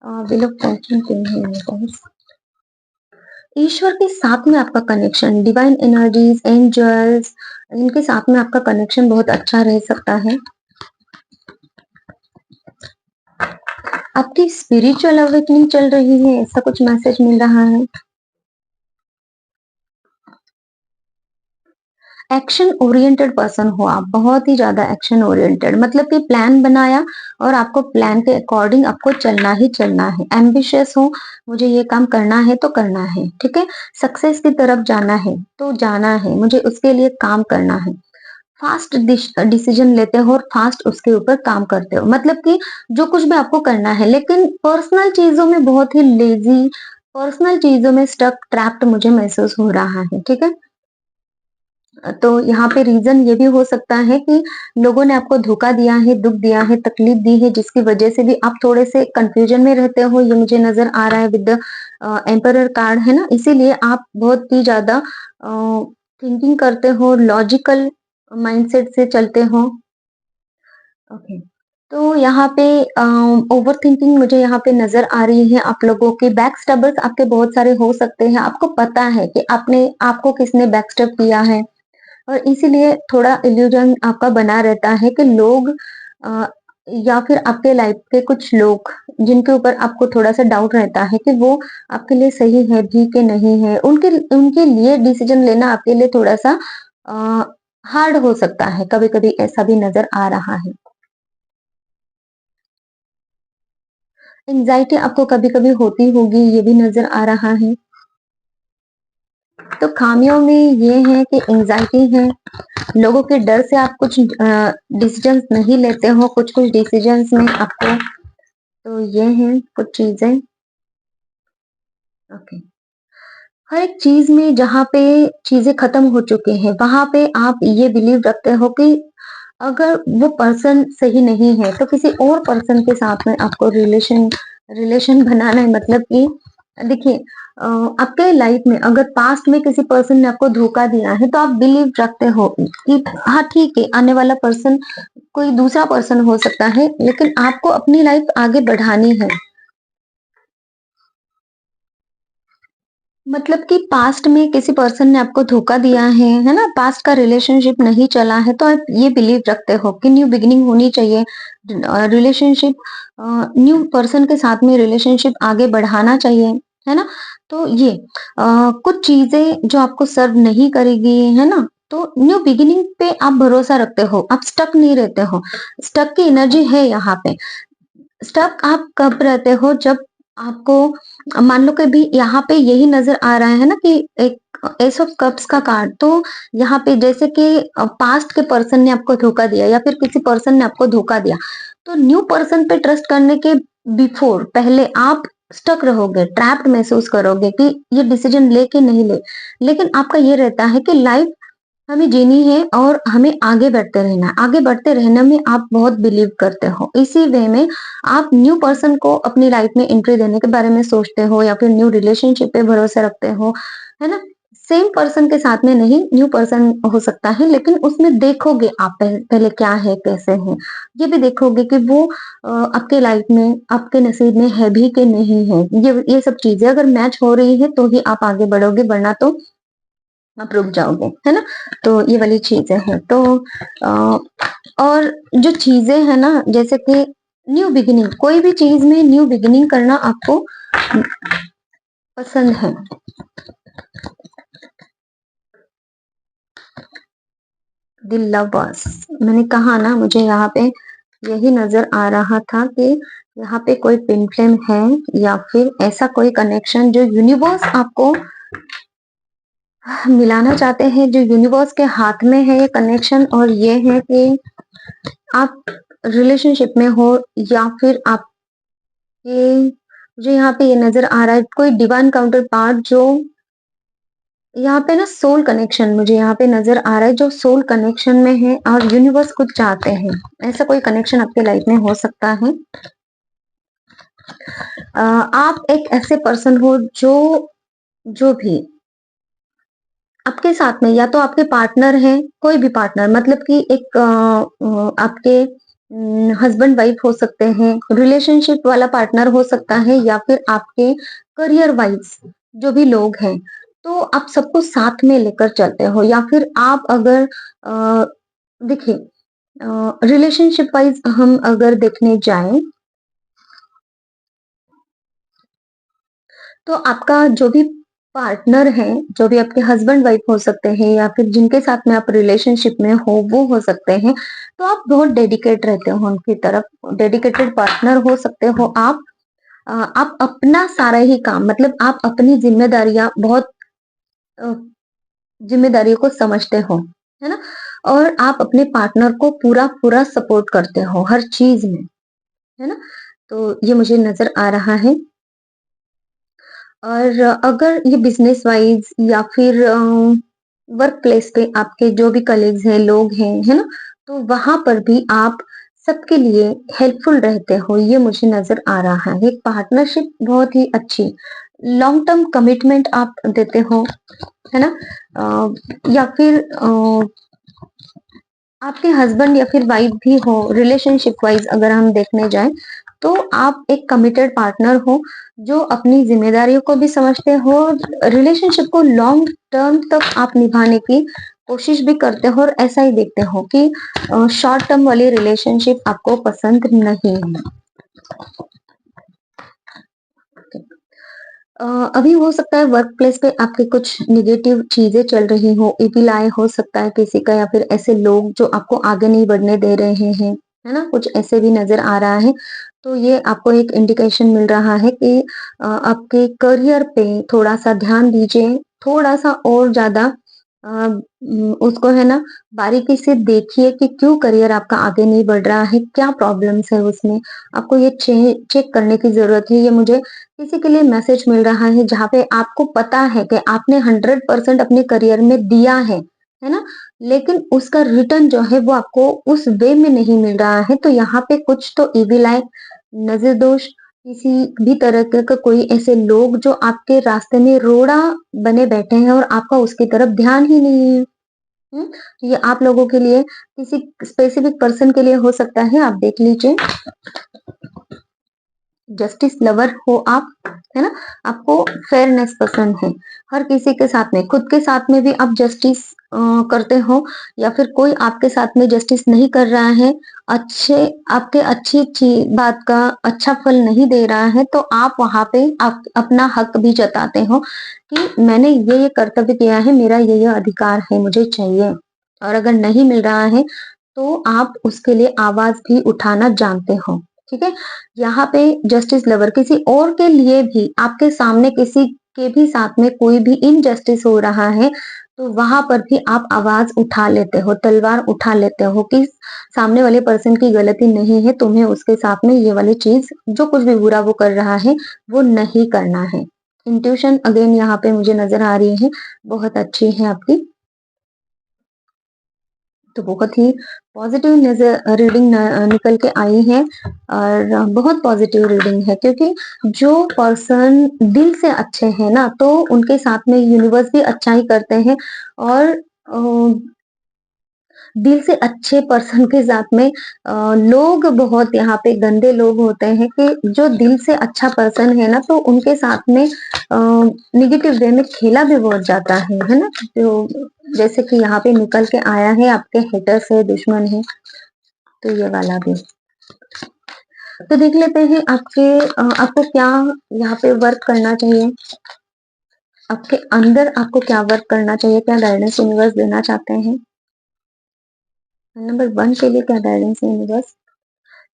बिलो फॉर्चून किंग है मेरे पास। ईश्वर के साथ में आपका कनेक्शन, डिवाइन एनर्जीज, एंजल्स, इनके साथ में आपका कनेक्शन बहुत अच्छा रह सकता है। आपकी स्पिरिचुअल अवेकनिंग चल रही है, ऐसा कुछ मैसेज मिल रहा है। एक्शन ओरिएंटेड पर्सन हो आप, बहुत ही ज्यादा एक्शन ओरिएंटेड, मतलब कि प्लान बनाया और आपको प्लान के अकॉर्डिंग आपको चलना ही चलना है। एम्बिशियस हो, मुझे ये काम करना है तो करना है, ठीक है, सक्सेस की तरफ जाना है तो जाना है, मुझे उसके लिए काम करना है। फास्ट डिसीजन लेते हो और फास्ट उसके ऊपर काम करते हो, मतलब कि जो कुछ भी आपको करना है, लेकिन पर्सनल चीजों में बहुत ही लेजी, पर्सनल चीजों में स्टक ट्रैप्ड मुझे महसूस हो रहा है। ठीक है, तो यहाँ पे रीजन ये भी हो सकता है कि लोगों ने आपको धोखा दिया है, दुख दिया है, तकलीफ दी है, जिसकी वजह से भी आप थोड़े से कंफ्यूजन में रहते हो, ये मुझे नजर आ रहा है विद द एम्परर कार्ड, है ना। इसीलिए आप बहुत ही ज्यादा थिंकिंग करते हो, लॉजिकल माइंडसेट से चलते हो। ओके, तो यहाँ पे ओवर थिंकिंग मुझे यहाँ पे नजर आ रही है। आप लोगों के बैक स्टैबर्स आपके बहुत सारे हो सकते हैं, आपको पता है कि आपने आपको किसने बैक स्टेप किया है, और इसीलिए थोड़ा इल्यूजन आपका बना रहता है कि लोग अ, या फिर आपके लाइफ के कुछ लोग जिनके ऊपर आपको थोड़ा सा डाउट रहता है कि वो आपके लिए सही है भी कि नहीं है, उनके उनके लिए डिसीजन लेना आपके लिए थोड़ा सा हार्ड हो सकता है, कभी कभी ऐसा भी नजर आ रहा है। एंजाइटी आपको कभी कभी होती होगी, ये भी नजर आ रहा है। तो खामियों में ये है कि एंजाइटी है, लोगों के डर से आप कुछ डिसीजंस नहीं लेते हो, कुछ कुछ डिसीजंस में आपको, तो ये हैं कुछ चीजें। ओके, हर एक चीज में जहाँ पे चीजें खत्म हो चुके हैं, वहां पे आप ये बिलीव रखते हो कि अगर वो पर्सन सही नहीं है तो किसी और पर्सन के साथ में आपको रिलेशन रिलेशन बनाना है। मतलब कि देखिए, आपके लाइफ में अगर पास्ट में किसी पर्सन ने आपको धोखा दिया है तो आप बिलीव रखते हो कि हाँ ठीक है, आने वाला पर्सन कोई दूसरा पर्सन हो सकता है, लेकिन आपको अपनी लाइफ आगे बढ़ानी है। मतलब कि पास्ट में किसी पर्सन ने आपको धोखा दिया है ना? पास्ट का रिलेशनशिप नहीं चला है, तो आप ये बिलीव रखते हो कि न्यू बिगिनिंग होनी चाहिए। रिलेशनशिप न्यू पर्सन के साथ में रिलेशनशिप आगे बढ़ाना चाहिए, है ना? तो ये कुछ चीज़ें जो आपको सर्व नहीं करेगी, है ना? तो न्यू बिगिनिंग पे आप भरोसा रखते हो, आप स्टक नहीं रहते हो। स्टक की एनर्जी है यहाँ पे। स्टक आप कब रहते हो जब आपको मान लो कि भी यहाँ पे यही नजर आ रहा है ना कि एक एस ऑफ कप्स का कार्ड, तो यहाँ पे जैसे कि पास्ट के पर्सन ने आपको धोखा दिया या फिर किसी पर्सन ने आपको धोखा दिया, तो न्यू पर्सन पे ट्रस्ट करने के बिफोर पहले आप स्टक रहोगे, ट्रैप्ड महसूस करोगे कि ये डिसीजन ले के नहीं ले। लेकिन आपका ये रहता है कि लाइफ हमें जीनी है और हमें आगे बढ़ते रहना है। आगे बढ़ते रहने में आप बहुत बिलीव करते हो। इसी वे में आप न्यू पर्सन को अपनी लाइफ में एंट्री देने के बारे में सोचते हो या फिर न्यू रिलेशनशिप पे भरोसा रखते हो, है ना? सेम पर्सन के साथ में नहीं, न्यू पर्सन हो सकता है, लेकिन उसमें देखोगे आप पहले क्या है, कैसे है। ये भी देखोगे कि वो आपके लाइफ में, आपके नसीब में है भी कि नहीं है। ये सब चीज़ें अगर मैच हो रही है तो ही आप आगे बढ़ोगे, वरना तो आप रुक जाओगे, है ना? तो ये वाली चीज़ें हैं। तो अ, और जो चीज़ें हैं ना, जैसे कि न्यू बिगिनिंग, कोई भी चीज़ में न्यू बिगिनिंग करना आपको पसंद है। द लवर्स, मैंने कहा ना, मुझे यहाँ पे यही नज़र आ रहा था कि यहाँ पे कोई ट्विन फ्लेम है या फिर ऐसा कोई कनेक्शन जो यूनिवर्स आपको मिलाना चाहते हैं, जो यूनिवर्स के हाथ में है ये कनेक्शन। और ये है कि आप रिलेशनशिप में हो या फिर आपके, मुझे यहाँ पे ये नजर आ रहा है कोई डिवाइन काउंटर पार्ट जो यहाँ पे ना सोल कनेक्शन, मुझे यहाँ पे नजर आ रहा है जो सोल कनेक्शन में है और यूनिवर्स कुछ चाहते हैं। ऐसा कोई कनेक्शन आपके लाइफ में हो सकता है। आप एक ऐसे पर्सन हो जो जो भी आपके साथ में, या तो आपके पार्टनर हैं, कोई भी पार्टनर, मतलब कि एक आपके हस्बैंड वाइफ हो सकते हैं, रिलेशनशिप वाला पार्टनर हो सकता है, या फिर आपके करियर वाइज जो भी लोग हैं, तो आप सबको साथ में लेकर चलते हो। या फिर आप अगर देखिए, रिलेशनशिप वाइज हम अगर देखने जाएं तो आपका जो भी पार्टनर है, जो भी आपके हस्बैंड वाइफ हो सकते हैं या फिर जिनके साथ में आप रिलेशनशिप में हो वो हो सकते हैं, तो आप बहुत डेडिकेट रहते हो उनकी तरफ, डेडिकेटेड पार्टनर हो सकते हो आप। आप अपना सारा ही काम, मतलब आप अपनी जिम्मेदारियां बहुत अ, जिम्मेदारियों को समझते हो, है ना? और आप अपने पार्टनर को पूरा पूरा सपोर्ट करते हो हर चीज में, है ना? तो ये मुझे नजर आ रहा है। और अगर ये बिजनेस वाइज या फिर वर्क प्लेस पे आपके जो भी कलीग्स हैं, लोग हैं, है ना? तो वहां पर भी आप सबके लिए हेल्पफुल रहते हो, ये मुझे नजर आ रहा है। एक पार्टनरशिप बहुत ही अच्छी लॉन्ग टर्म कमिटमेंट आप देते हो, है ना? या फिर आपके हस्बैंड या फिर वाइफ भी हो, रिलेशनशिप वाइज अगर हम देखने जाएं, तो आप एक कमिटेड पार्टनर हो जो अपनी जिम्मेदारियों को भी समझते हो, रिलेशनशिप को लॉन्ग टर्म तक आप निभाने की कोशिश भी करते हो, और ऐसा ही देखते हो कि शॉर्ट टर्म वाली रिलेशनशिप आपको पसंद नहीं है। अभी हो सकता है वर्क प्लेस पे आपके कुछ नेगेटिव चीजें चल रही हो, इविल आई हो सकता है किसी का, या फिर ऐसे लोग जो आपको आगे नहीं बढ़ने दे रहे हैं, है ना? कुछ ऐसे भी नजर आ रहा है। तो ये आपको एक इंडिकेशन मिल रहा है कि आपके करियर पे थोड़ा सा ध्यान दीजिए, थोड़ा सा और ज्यादा उसको, है ना, बारीकी से देखिए कि क्यों करियर आपका आगे नहीं बढ़ रहा है, क्या प्रॉब्लम्स है उसमें, आपको ये चेक करने की जरूरत है। ये मुझे किसी के लिए मैसेज मिल रहा है जहाँ पे आपको पता है कि आपने 100% अपने करियर में दिया है ना? लेकिन उसका रिटर्न जो है वो आपको उस वे में नहीं मिल रहा है, तो यहाँ पे कुछ तो ईविल आई, नज़र दोष, किसी भी तरह का कोई ऐसे लोग जो आपके रास्ते में रोड़ा बने बैठे हैं और आपका उसकी तरफ ध्यान ही नहीं है। हुँ? ये आप लोगों के लिए किसी स्पेसिफिक पर्सन के लिए हो सकता है, आप देख लीजिए। जस्टिस लवर हो आप, है ना? आपको फेयरनेस पसंद है। हर किसी के साथ में, खुद के साथ में भी आप जस्टिस करते हो या फिर कोई आपके साथ में जस्टिस नहीं कर रहा है, अच्छे आपके अच्छी बात का अच्छा फल नहीं दे रहा है, तो आप वहाँ पे आप अपना हक भी जताते हो कि मैंने ये कर्तव्य किया है, मेरा ये अधिकार है, मुझे चाहिए। और अगर नहीं मिल रहा है, तो आप उसके लिए आवाज़ भी उठाना जानते हो, ठीक है? यहाँ पे जस्टिस लवर किसी और के लिए भी आपके सामने किसी के भी साथ में कोई भी इनजस्टिस हो रहा है, तो वहां पर भी आप आवाज उठा लेते हो, तलवार उठा लेते हो कि सामने वाले पर्सन की गलती नहीं है, तुम्हें उसके साथ में ये वाली चीज जो कुछ भी बुरा वो कर रहा है वो नहीं करना है। इंट्यूशन अगेन यहाँ पे मुझे नजर आ रही है, बहुत अच्छी है आपकी। तो बहुत ही पॉजिटिव नज़र रीडिंग निकल के आई है और बहुत पॉजिटिव रीडिंग है, क्योंकि जो पर्सन दिल से अच्छे हैं ना, तो उनके साथ में यूनिवर्स भी अच्छा ही करते हैं। और दिल से अच्छे पर्सन के साथ में लोग बहुत यहाँ पे गंदे लोग होते हैं कि जो दिल से अच्छा पर्सन है ना, तो उनके साथ में निगेटिव वे में खेला भी बहुत जाता है ना? तो जैसे कि यहाँ पे निकल के आया है आपके हेटर्स है, दुश्मन है, तो ये वाला भी। तो देख लेते हैं आपको क्या यहाँ पे वर्क करना चाहिए, आपके अंदर आपको क्या वर्क करना चाहिए, क्या गाइडेंस यूनिवर्स देना चाहते हैं। नंबर 1 के लिए क्या गाइडेंस है यूनिवर्स?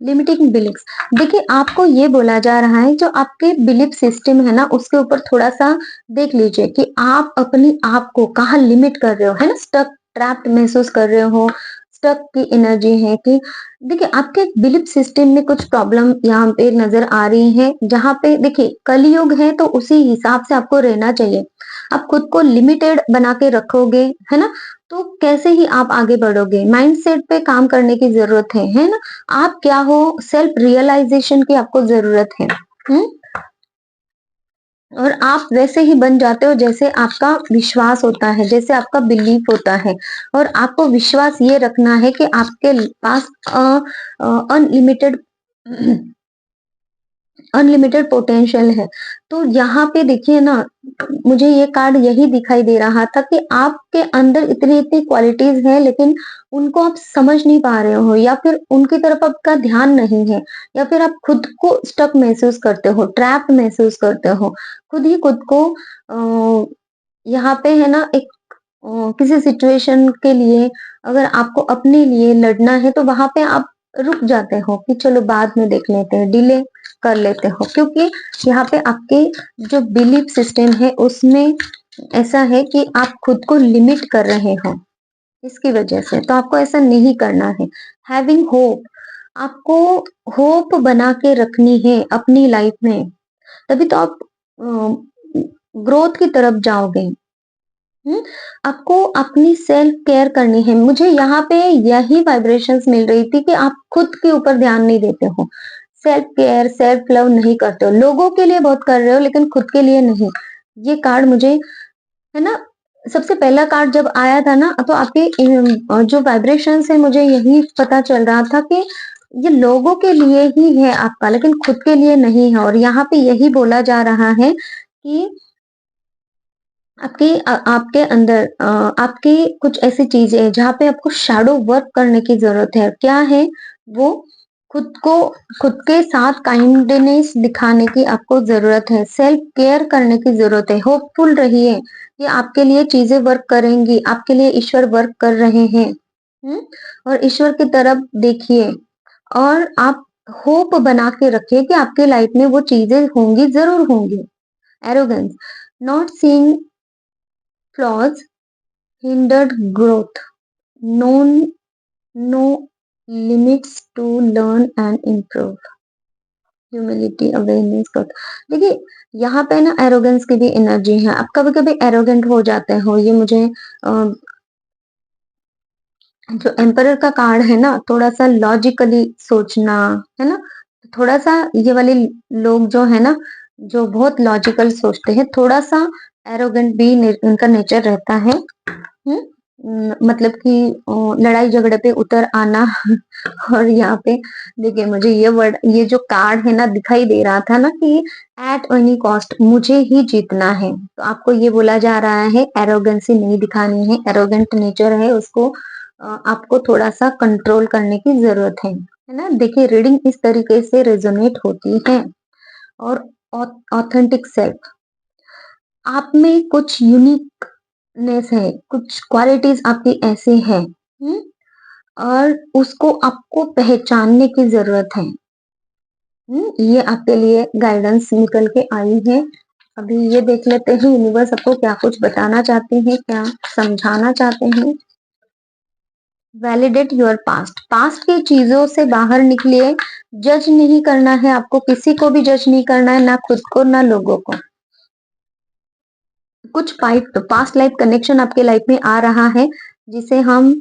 Limiting beliefs. देखिए, आपको ये बोला जा रहा है जो आपके बिलीफ सिस्टम है ना, उसके ऊपर थोड़ा सा देख लीजिए कि आप अपनी आप को कहाँ लिमिट कर रहे हो, है ना? स्टक ट्रैप्ड महसूस कर रहे हो, स्टक की एनर्जी है कि देखिए आपके बिलीफ सिस्टम में कुछ प्रॉब्लम यहाँ पे नजर आ रही है, जहाँ पे देखिए कलयुग है तो उसी हिसाब से आपको रहना चाहिए। आप खुद को लिमिटेड बना के रखोगे, है ना? तो कैसे ही आप आगे बढ़ोगे? माइंडसेट पे काम करने की जरूरत है ना? आप क्या हो, सेल्फ रियलाइजेशन की आपको जरूरत है। हुँ? और आप वैसे ही बन जाते हो जैसे आपका विश्वास होता है, जैसे आपका बिलीफ होता है। और आपको विश्वास ये रखना है कि आपके पास अनलिमिटेड अनलिमिटेड पोटेंशियल है। तो यहाँ पे देखिए ना, मुझे ये कार्ड यही दिखाई दे रहा था कि आपके अंदर इतनी-इतनी क्वालिटीज़ हैं, लेकिन उनको आप समझ नहीं पा रहे हो या फिर उनकी तरफ आपका ध्यान नहीं है, या फिर आप खुद को स्टक महसूस करते हो, ट्रैप्ड महसूस करते हो। खुद ही खुद को यहाँ पे है ना एक किसी सिचुएशन के लिए अगर आपको अपने लिए लड़ना है, तो वहाँ पे आप रुक जाते हो कि चलो बाद में देख लेते हैं, डिले कर लेते हो, क्योंकि यहाँ पे आपके जो बिलीफ सिस्टम है उसमें ऐसा है कि आप खुद को लिमिट कर रहे हो इसकी वजह से, तो आपको ऐसा नहीं करना है। हैविंग होप, आपको होप बना के रखनी है अपनी लाइफ में, तभी तो आप ग्रोथ की तरफ जाओगे। हुँ? आपको अपनी सेल्फ केयर करनी है। मुझे यहाँ पे यही वाइब्रेशंस मिल रही थी कि आप खुद के ऊपर ध्यान नहीं देते हो। सेल्फ केयर, सेल्फ लव नहीं करते हो। लोगों के लिए बहुत कर रहे हो लेकिन खुद के लिए नहीं। ये कार्ड मुझे, है ना, सबसे पहला कार्ड जब आया था ना, तो आपके जो वाइब्रेशंस है मुझे यही पता चल रहा था कि ये लोगों के लिए ही है आपका, लेकिन खुद के लिए नहीं है। और यहाँ पे यही बोला जा रहा है कि आपके अंदर आपकी कुछ ऐसी चीजें हैं जहाँ पे आपको शैडो वर्क करने की जरूरत है। क्या है वो? खुद को खुद के साथ काइंडनेस दिखाने की आपको जरूरत है, सेल्फ केयर करने की जरूरत है। होपफुल रहिए कि आपके लिए चीजें वर्क करेंगी, आपके लिए ईश्वर वर्क कर रहे हैं। हम्म? और ईश्वर की तरफ देखिए और आप होप बना के रखिए कि आपके लाइफ में वो चीजें होंगी, जरूर होंगी। Arrogance, not seeing flaws hindered growth. No, no limits to learn and improve. Humility, awareness. देखिए यहाँ पे ना एरोगेंस की भी एनर्जी है। आप कभी-कभी एरोगेंट हो जाते हो। ये मुझे जो एम्परर का कार्ड है ना, थोड़ा-सा लॉजिकली सोचना, है ना? थोड़ा-सा ये वाले लोग जो है ना, जो बहुत लॉजिकल सोचते हैं, थोड़ा-सा एरोगेंट भी उनका नेचर रहता है। हुँ? मतलब कि लड़ाई झगड़े पे उतर आना और यहाँ पे देखिए मुझे ये वर्ड, ये जो कार्ड है ना दिखाई दे रहा था ना कि एट एनी कॉस्ट मुझे ही जीतना है। तो आपको ये बोला जा रहा है एरोगेंसी नहीं दिखानी है, एरोगेंट नेचर है उसको आपको थोड़ा-सा कंट्रोल करने की ज़रूरत है ना? देखिए रीडिंग इस तरीके से रेज़ोनेट होती है और ऑथेंटिक सेल्फ आप में कुछ यूनिकनेस है, कुछ क्वालिटीज़ आपकी ऐसे हैं, हुँ? और उसको आपको पहचानने की ज़रूरत है। ये आपके लिए गाइडेंस निकल के आई है। अभी ये देख लेते हैं यूनिवर्स आपको क्या कुछ बताना चाहते हैं, क्या समझाना चाहते हैं। वैलिडेट योर पास्ट, पास्ट की चीज़ों से बाहर निकलिए, जज नहीं करना है आपको, किसी को भी जज नहीं करना है, ना खुद को, ना लोगों को। कुछ पास्ट लाइफ कनेक्शन आपके लाइफ में आ रहा है, जिसे हम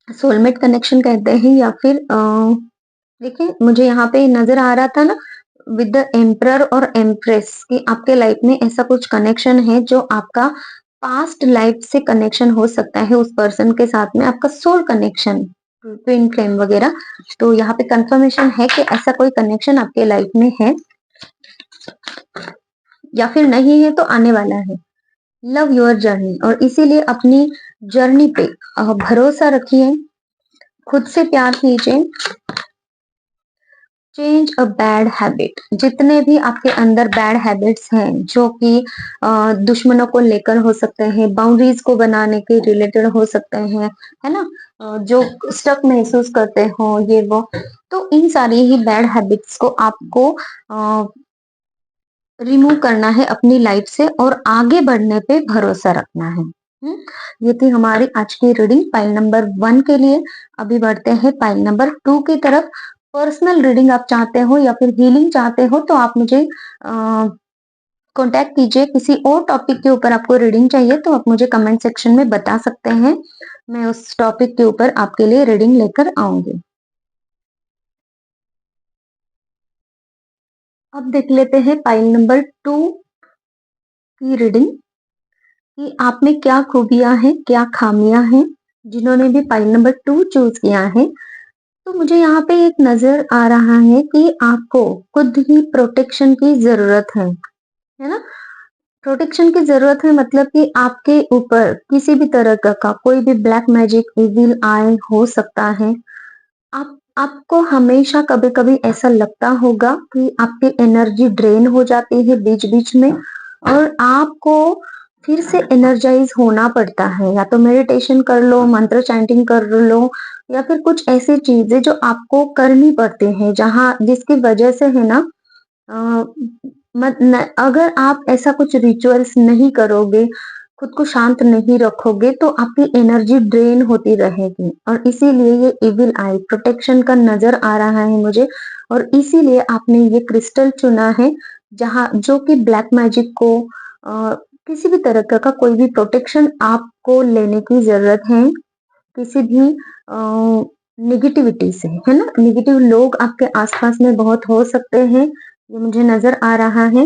सोलमेट कनेक्शन कहते हैं या फिर देखिए मुझे यहाँ पे नजर आ रहा था ना विद द एम्परर और एम्प्रेस कि आपके लाइफ में ऐसा कुछ कनेक्शन है जो आपका पास्ट लाइफ से कनेक्शन हो सकता है उस पर्सन के साथ में, आपका सोल कनेक्शन, ट्विन फ्लेम वगैरह। तो यहाँ पे कंफर्मेशन है कि ऐसा कोई कनेक्शन आपके लाइफ में है या फिर नहीं है तो आने वाला है। लव योर जर्नी, और इसीलिए अपनी जर्नी पे भरोसा रखिए, खुद से प्यार कीजिए। चेंज अ बैड हैबिट, जितने भी आपके अंदर बैड हैबिट्स हैं जो कि दुश्मनों को लेकर हो सकते हैं, बाउंड्रीज को बनाने के रिलेटेड हो सकते हैं, है ना? जो स्टक महसूस करते हो ये वो, तो इन सारी ही बैड हैबिट्स को आपको रिमूव करना है अपनी लाइफ से और आगे बढ़ने पे भरोसा रखना है। ये थी हमारी आज की रीडिंग पाइल नंबर 1 के लिए। अभी बढ़ते हैं पाइल नंबर 2 की तरफ। पर्सनल रीडिंग आप चाहते हो या फिर हीलिंग चाहते हो तो आप मुझे कांटेक्ट कीजिए। किसी और टॉपिक के ऊपर आपको रीडिंग चाहिए तो आप मुझे कमेंट सेक्शन में बता सकते हैं, मैं उस टॉपिक के ऊपर आपके लिए रीडिंग लेकर आऊंगी। अब देख लेते हैं पाइल नंबर 2 की रीडिंग कि आप में क्या खूबियां हैं, क्या खामियां हैं। जिन्होंने भी पाइल नंबर 2 चूज किया है तो मुझे यहाँ पे एक नजर आ रहा है कि आपको खुद ही प्रोटेक्शन की जरूरत है ना? प्रोटेक्शन की जरूरत है मतलब कि आपके ऊपर किसी भी तरह का कोई भी ब्लैक मैजिक, इविल आई हो सकता है। आपको हमेशा कभी-कभी ऐसा लगता होगा कि आपकी एनर्जी ड्रेन हो जाती है बीच-बीच में और आपको फिर से एनर्जाइज होना पड़ता है, या तो मेडिटेशन कर लो, मंत्र चैंटिंग कर लो या फिर कुछ ऐसी चीजें जो आपको करनी पड़ती हैं जहां जिसकी वजह से है ना अ, अगर आप ऐसा कुछ रिचुअल्स नहीं करोगे, खुद को शांत नहीं रखोगे तो आपकी एनर्जी ड्रेन होती रहेगी और इसीलिए ये इविल आई प्रोटेक्शन का नजर आ रहा है मुझे। और इसीलिए आपने ये क्रिस्टल चुना है जहां जो कि ब्लैक मैजिक को किसी भी तरह का कोई भी प्रोटेक्शन आपको लेने की जरूरत है, किसी भी नेगेटिविटी से, है ना? नेगेटिव लोग आपके आसपास में बहुत हो सकते हैं, ये मुझे नजर आ रहा है।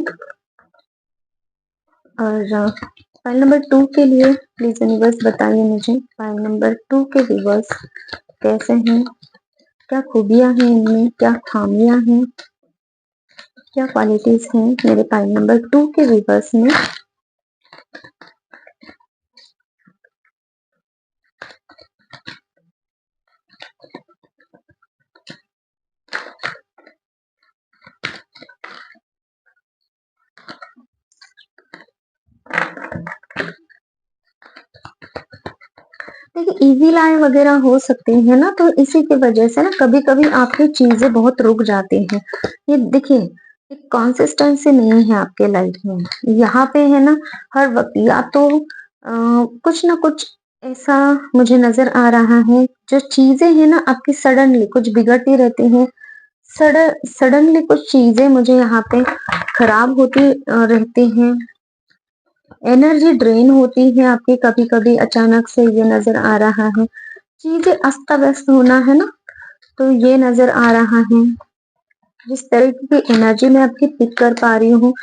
और फाइल नंबर 2 के लिए प्लीज यूनिवर्स बताइए मुझे फाइल नंबर 2 के व्यूवर्स कैसे हैं, क्या खूबियां हैं इनमें, क्या खामियां हैं, क्या क्वालिटीज हैं मेरे फाइल नंबर 2 के व्यूवर्स में। देखिए इजी लाइन वगैरह हो सकती है ना, तो इसी की वजह से ना कभी कभी आपकी चीजें बहुत रुक जाती हैं। ये देखिए एक कंसिस्टेंसी नहीं है आपके लाइफ में यहाँ पे, है ना? हर वक्त या तो कुछ ना कुछ ऐसा मुझे नजर आ रहा है, जो चीजें हैं ना आपकी सडनली कुछ बिगड़ती रहती हैं, सडनली कुछ चीजें मुझे यहाँ पे खराब होती रहती हैं, एनर्जी ड्रेन होती है आपकी, कभी कभी अचानक से ये नजर आ रहा है, चीजें अस्त व्यस्त होना है ना, तो ये नजर आ रहा है। जिस तरीके की एनर्जी मैं आपकी पिक कर पा रही हूँ,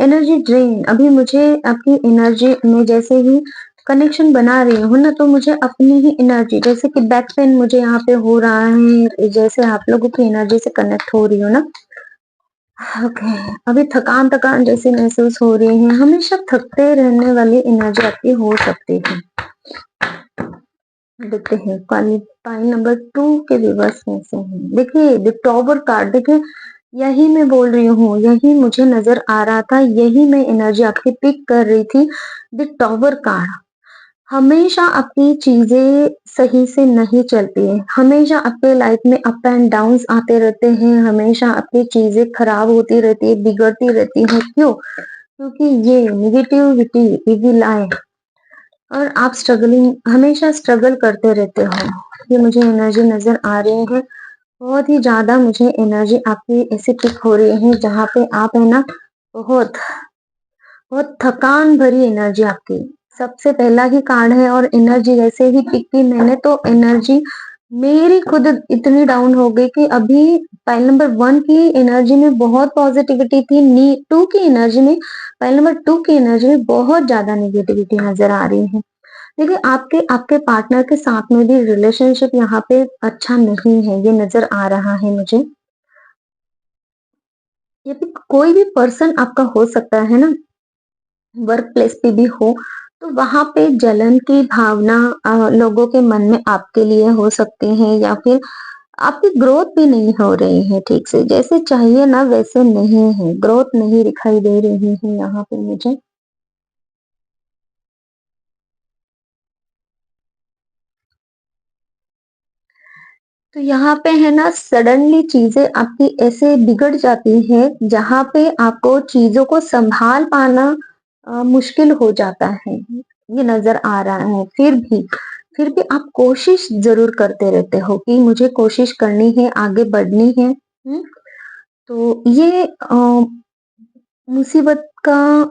एनर्जी ड्रेन, अभी मुझे आपकी एनर्जी में जैसे ही कनेक्शन बना रही हूँ ना, तो मुझे अपनी ही एनर्जी, जैसे कि बैक पेन मुझे यहाँ पे हो रहा है, जैसे आप लोगों की एनर्जी से कनेक्ट हो रही हो ना। ओके, अभी थकान थकान जैसी महसूस हो रही है, हमेशा थकते रहने वाली एनर्जी आपकी हो सकती है। देखते हैं क्वालिफाई नंबर 2 के रिवर्स में से है। देखिए द टॉवर कार्ड, देखिए यही मैं बोल रही हूँ, यही मुझे नजर आ रहा था, यही मैं एनर्जी आपकी पिक कर रही थी। द टॉवर कार्ड, हमेशा आपकी चीजें सही से नहीं चलती है, हमेशा आपके लाइफ में अप एंड डाउन्स आते रहते हैं, हमेशा आपकी चीजें खराब होती रहती है, बिगड़ती रहती है। क्यों? क्योंकि ये निगेटिविटी इविल आई, और आप स्ट्रगलिंग, हमेशा स्ट्रगल करते रहते हो। ये मुझे एनर्जी नजर आ रही है, बहुत ही ज्यादा मुझे एनर्जी आपकी ऐसी पिक हो रही है, जहाँ पे आप है ना, बहुत बहुत थकान भरी एनर्जी आपकी सबसे पहला ही कार्ड है, और एनर्जी जैसे ही पिक की मैंने, तो एनर्जी मेरी खुद इतनी डाउन हो गई कि अभी फाइल नंबर 1 की एनर्जी में बहुत पॉजिटिविटी थी, नी 2 की एनर्जी में, फाइल नंबर 2 की एनर्जी में बहुत ज्यादा नेगेटिविटी नजर आ रही है। देखिए आपके आपके पार्टनर के साथ में भी रिलेशनशिप यहाँ पे अच्छा नहीं है, ये नजर आ रहा है मुझे। ये भी कोई भी पर्सन आपका हो सकता है ना, वर्क प्लेस पे भी हो, तो वहां पे जलन की भावना लोगों के मन में आपके लिए हो सकती है, या फिर आपकी ग्रोथ भी नहीं हो रही है ठीक से, जैसे चाहिए ना वैसे नहीं है, ग्रोथ नहीं दिखाई दे रही है यहाँ पे मुझे। तो यहाँ पे है ना, सडनली चीजें आपकी ऐसे बिगड़ जाती है, जहाँ पे आपको चीजों को संभाल पाना मुश्किल हो जाता है, ये नजर आ रहा है। फिर भी आप कोशिश जरूर करते रहते हो कि मुझे कोशिश करनी है, आगे बढ़नी है। तो ये मुसीबत का,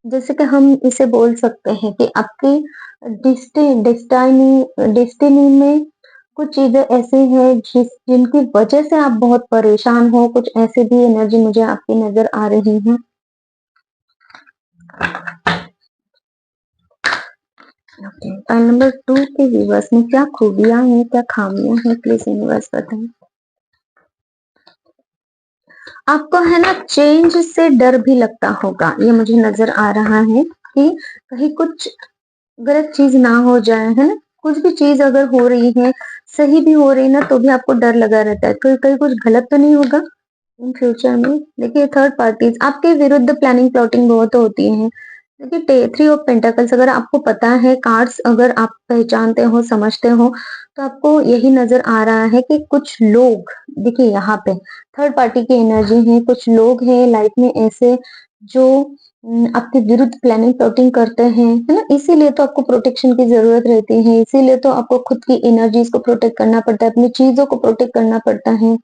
जैसे कि हम इसे बोल सकते हैं कि आपकी डेस्टिनी में कुछ चीजें ऐसी हैं जिनकी वजह से आप बहुत परेशान हो, कुछ ऐसे भी एनर्जी मुझे आपकी नजर आ रही है। ओके, फाइल नंबर 2 के व्यूअर्स में क्या खूबियां हैं, क्या खामियां हैं, प्लीज यूनिवर्स बताएं। आपको है ना चेंज से डर भी लगता होगा, ये मुझे नजर आ रहा है कि कहीं कुछ गलत चीज ना हो जाए, है ना, कुछ भी चीज अगर हो रही है, सही भी हो रही है ना, तो भी आपको डर लगा रहता है, कहीं कुछ गलत तो नहीं होगा इन फ्यूचर में। देखिए थर्ड पार्टीज आपके विरुद्ध प्लानिंग प्लॉटिंग बहुत होती है। देखिए 3 ऑफ पेंटाकल्स, अगर आपको पता है कार्ड्स, अगर आप पहचानते हो, समझते हो, तो आपको यही नजर आ रहा है कि कुछ लोग, देखिए यहाँ पे थर्ड पार्टी की एनर्जी है, कुछ लोग हैं लाइफ में ऐसे जो आपके विरुद्ध प्लानिंग प्लॉटिंग करते हैं, है ना, इसीलिए तो आपको प्रोटेक्शन की जरूरत रहती है, इसीलिए तो आपको खुद की एनर्जीज को प्रोटेक्ट करना पड़ता है, अपनी चीजों को प्रोटेक्ट करना पड़ता है।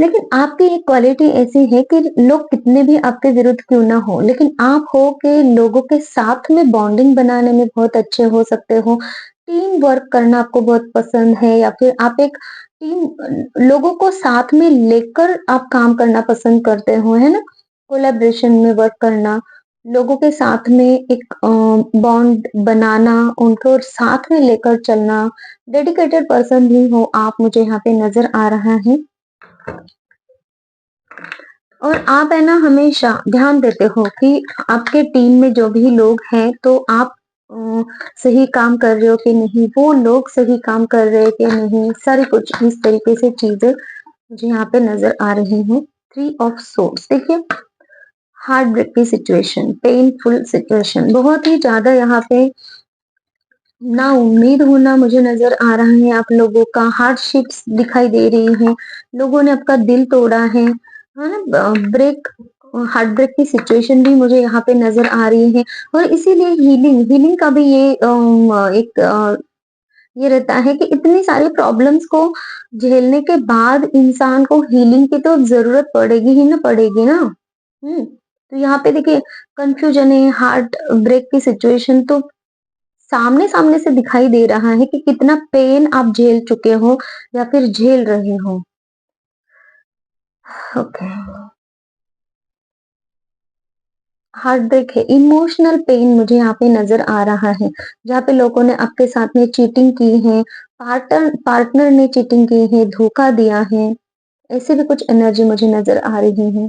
लेकिन आपकी एक क्वालिटी ऐसी है कि लोग कितने भी आपके विरुद्ध क्यों ना हो, लेकिन आप हो के लोगों के साथ में बॉन्डिंग बनाने में बहुत अच्छे हो सकते हो, टीम वर्क करना आपको बहुत पसंद है, या फिर आप एक टीम, लोगों को साथ में लेकर आप काम करना पसंद करते हो, है ना, कोलैबोरेशन में वर्क करना, लोगों के साथ में एक बॉन्ड बनाना, उनको साथ में लेकर चलना, डेडिकेटेड पर्सन भी हो आप, मुझे यहाँ पे नजर आ रहा है। और आप है ना हमेशा ध्यान देते हो कि आपके टीम में जो भी लोग हैं, तो आप सही काम कर रहे हो कि नहीं, वो लोग सही काम कर रहे हैं कि नहीं, सारी कुछ इस तरीके से चीजें मुझे यहाँ पे नजर आ रही हैं। 3 ऑफ सोर्स, देखिए हार्ट ब्रेक की सिचुएशन, पेनफुल सिचुएशन, बहुत ही ज्यादा यहाँ पे ना उम्मीद होना मुझे नजर आ रहा है, आप लोगों का हार्डशिप्स दिखाई दे रही है, लोगों ने आपका दिल तोड़ा है ना, ब्रेक, हार्ट ब्रेक की सिचुएशन भी मुझे यहाँ पे नजर आ रही है, और इसीलिए हीलिंग हीलिंग का भी ये एक ये रहता है कि इतनी सारी प्रॉब्लम्स को झेलने के बाद इंसान को हीलिंग की तो ज़रूरत पड़ेगी ही ना पड़ेगी ना। तो यहाँ पे देखिए कन्फ्यूजन है, हार्ट ब्रेक की सिचुएशन तो सामने-सामने से दिखाई दे रहा है कि कितना पेन आप झेल चुके हो या फिर झेल रहे हो। ओके। हार्ट ब्रेक है, इमोशनल पेन मुझे यहाँ पे नज़र आ रहा है, जहाँ पे लोगों ने आपके साथ में चीटिंग की है, पार्टनर ने चीटिंग की है, धोखा दिया है, ऐसी भी कुछ एनर्जी मुझे नज़र आ रही है।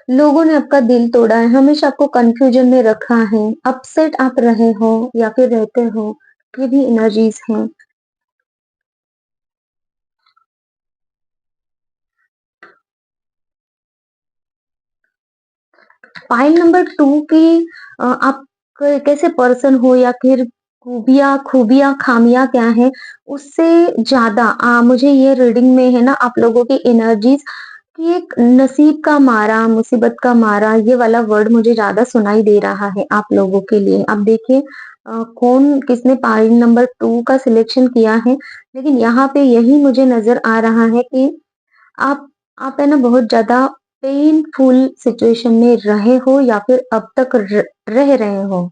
लोगों ने आपका दिल तोड़ा है, हमेशा आपको कन्फ्यूजन में रखा है, अपसेट आप रहे हो या फिर रहते हो, ये भी एनर्जीज़ हैं। फाइल नंबर 2 की आप कैसे पर्सन हो या फिर खूबियाँ, खामियाँ क्या हैं, उससे ज़्यादा मुझे ये रीडिंग में है ना आप लोगों की एनर्जीज़ कि एक नसीब का मारा, मुसीबत का मारा, ये वाला वर्ड मुझे ज़्यादा सुनाई दे रहा है आप लोगों के लिए। अब देखिए कौन किसने पाइल नंबर 2 का सिलेक्शन किया है, लेकिन यहाँ पे यही मुझे नज़र आ रहा है कि आप आप है ना बहुत ज़्यादा पेनफुल सिचुएशन में रहे हो या फिर अब तक रह रहे हो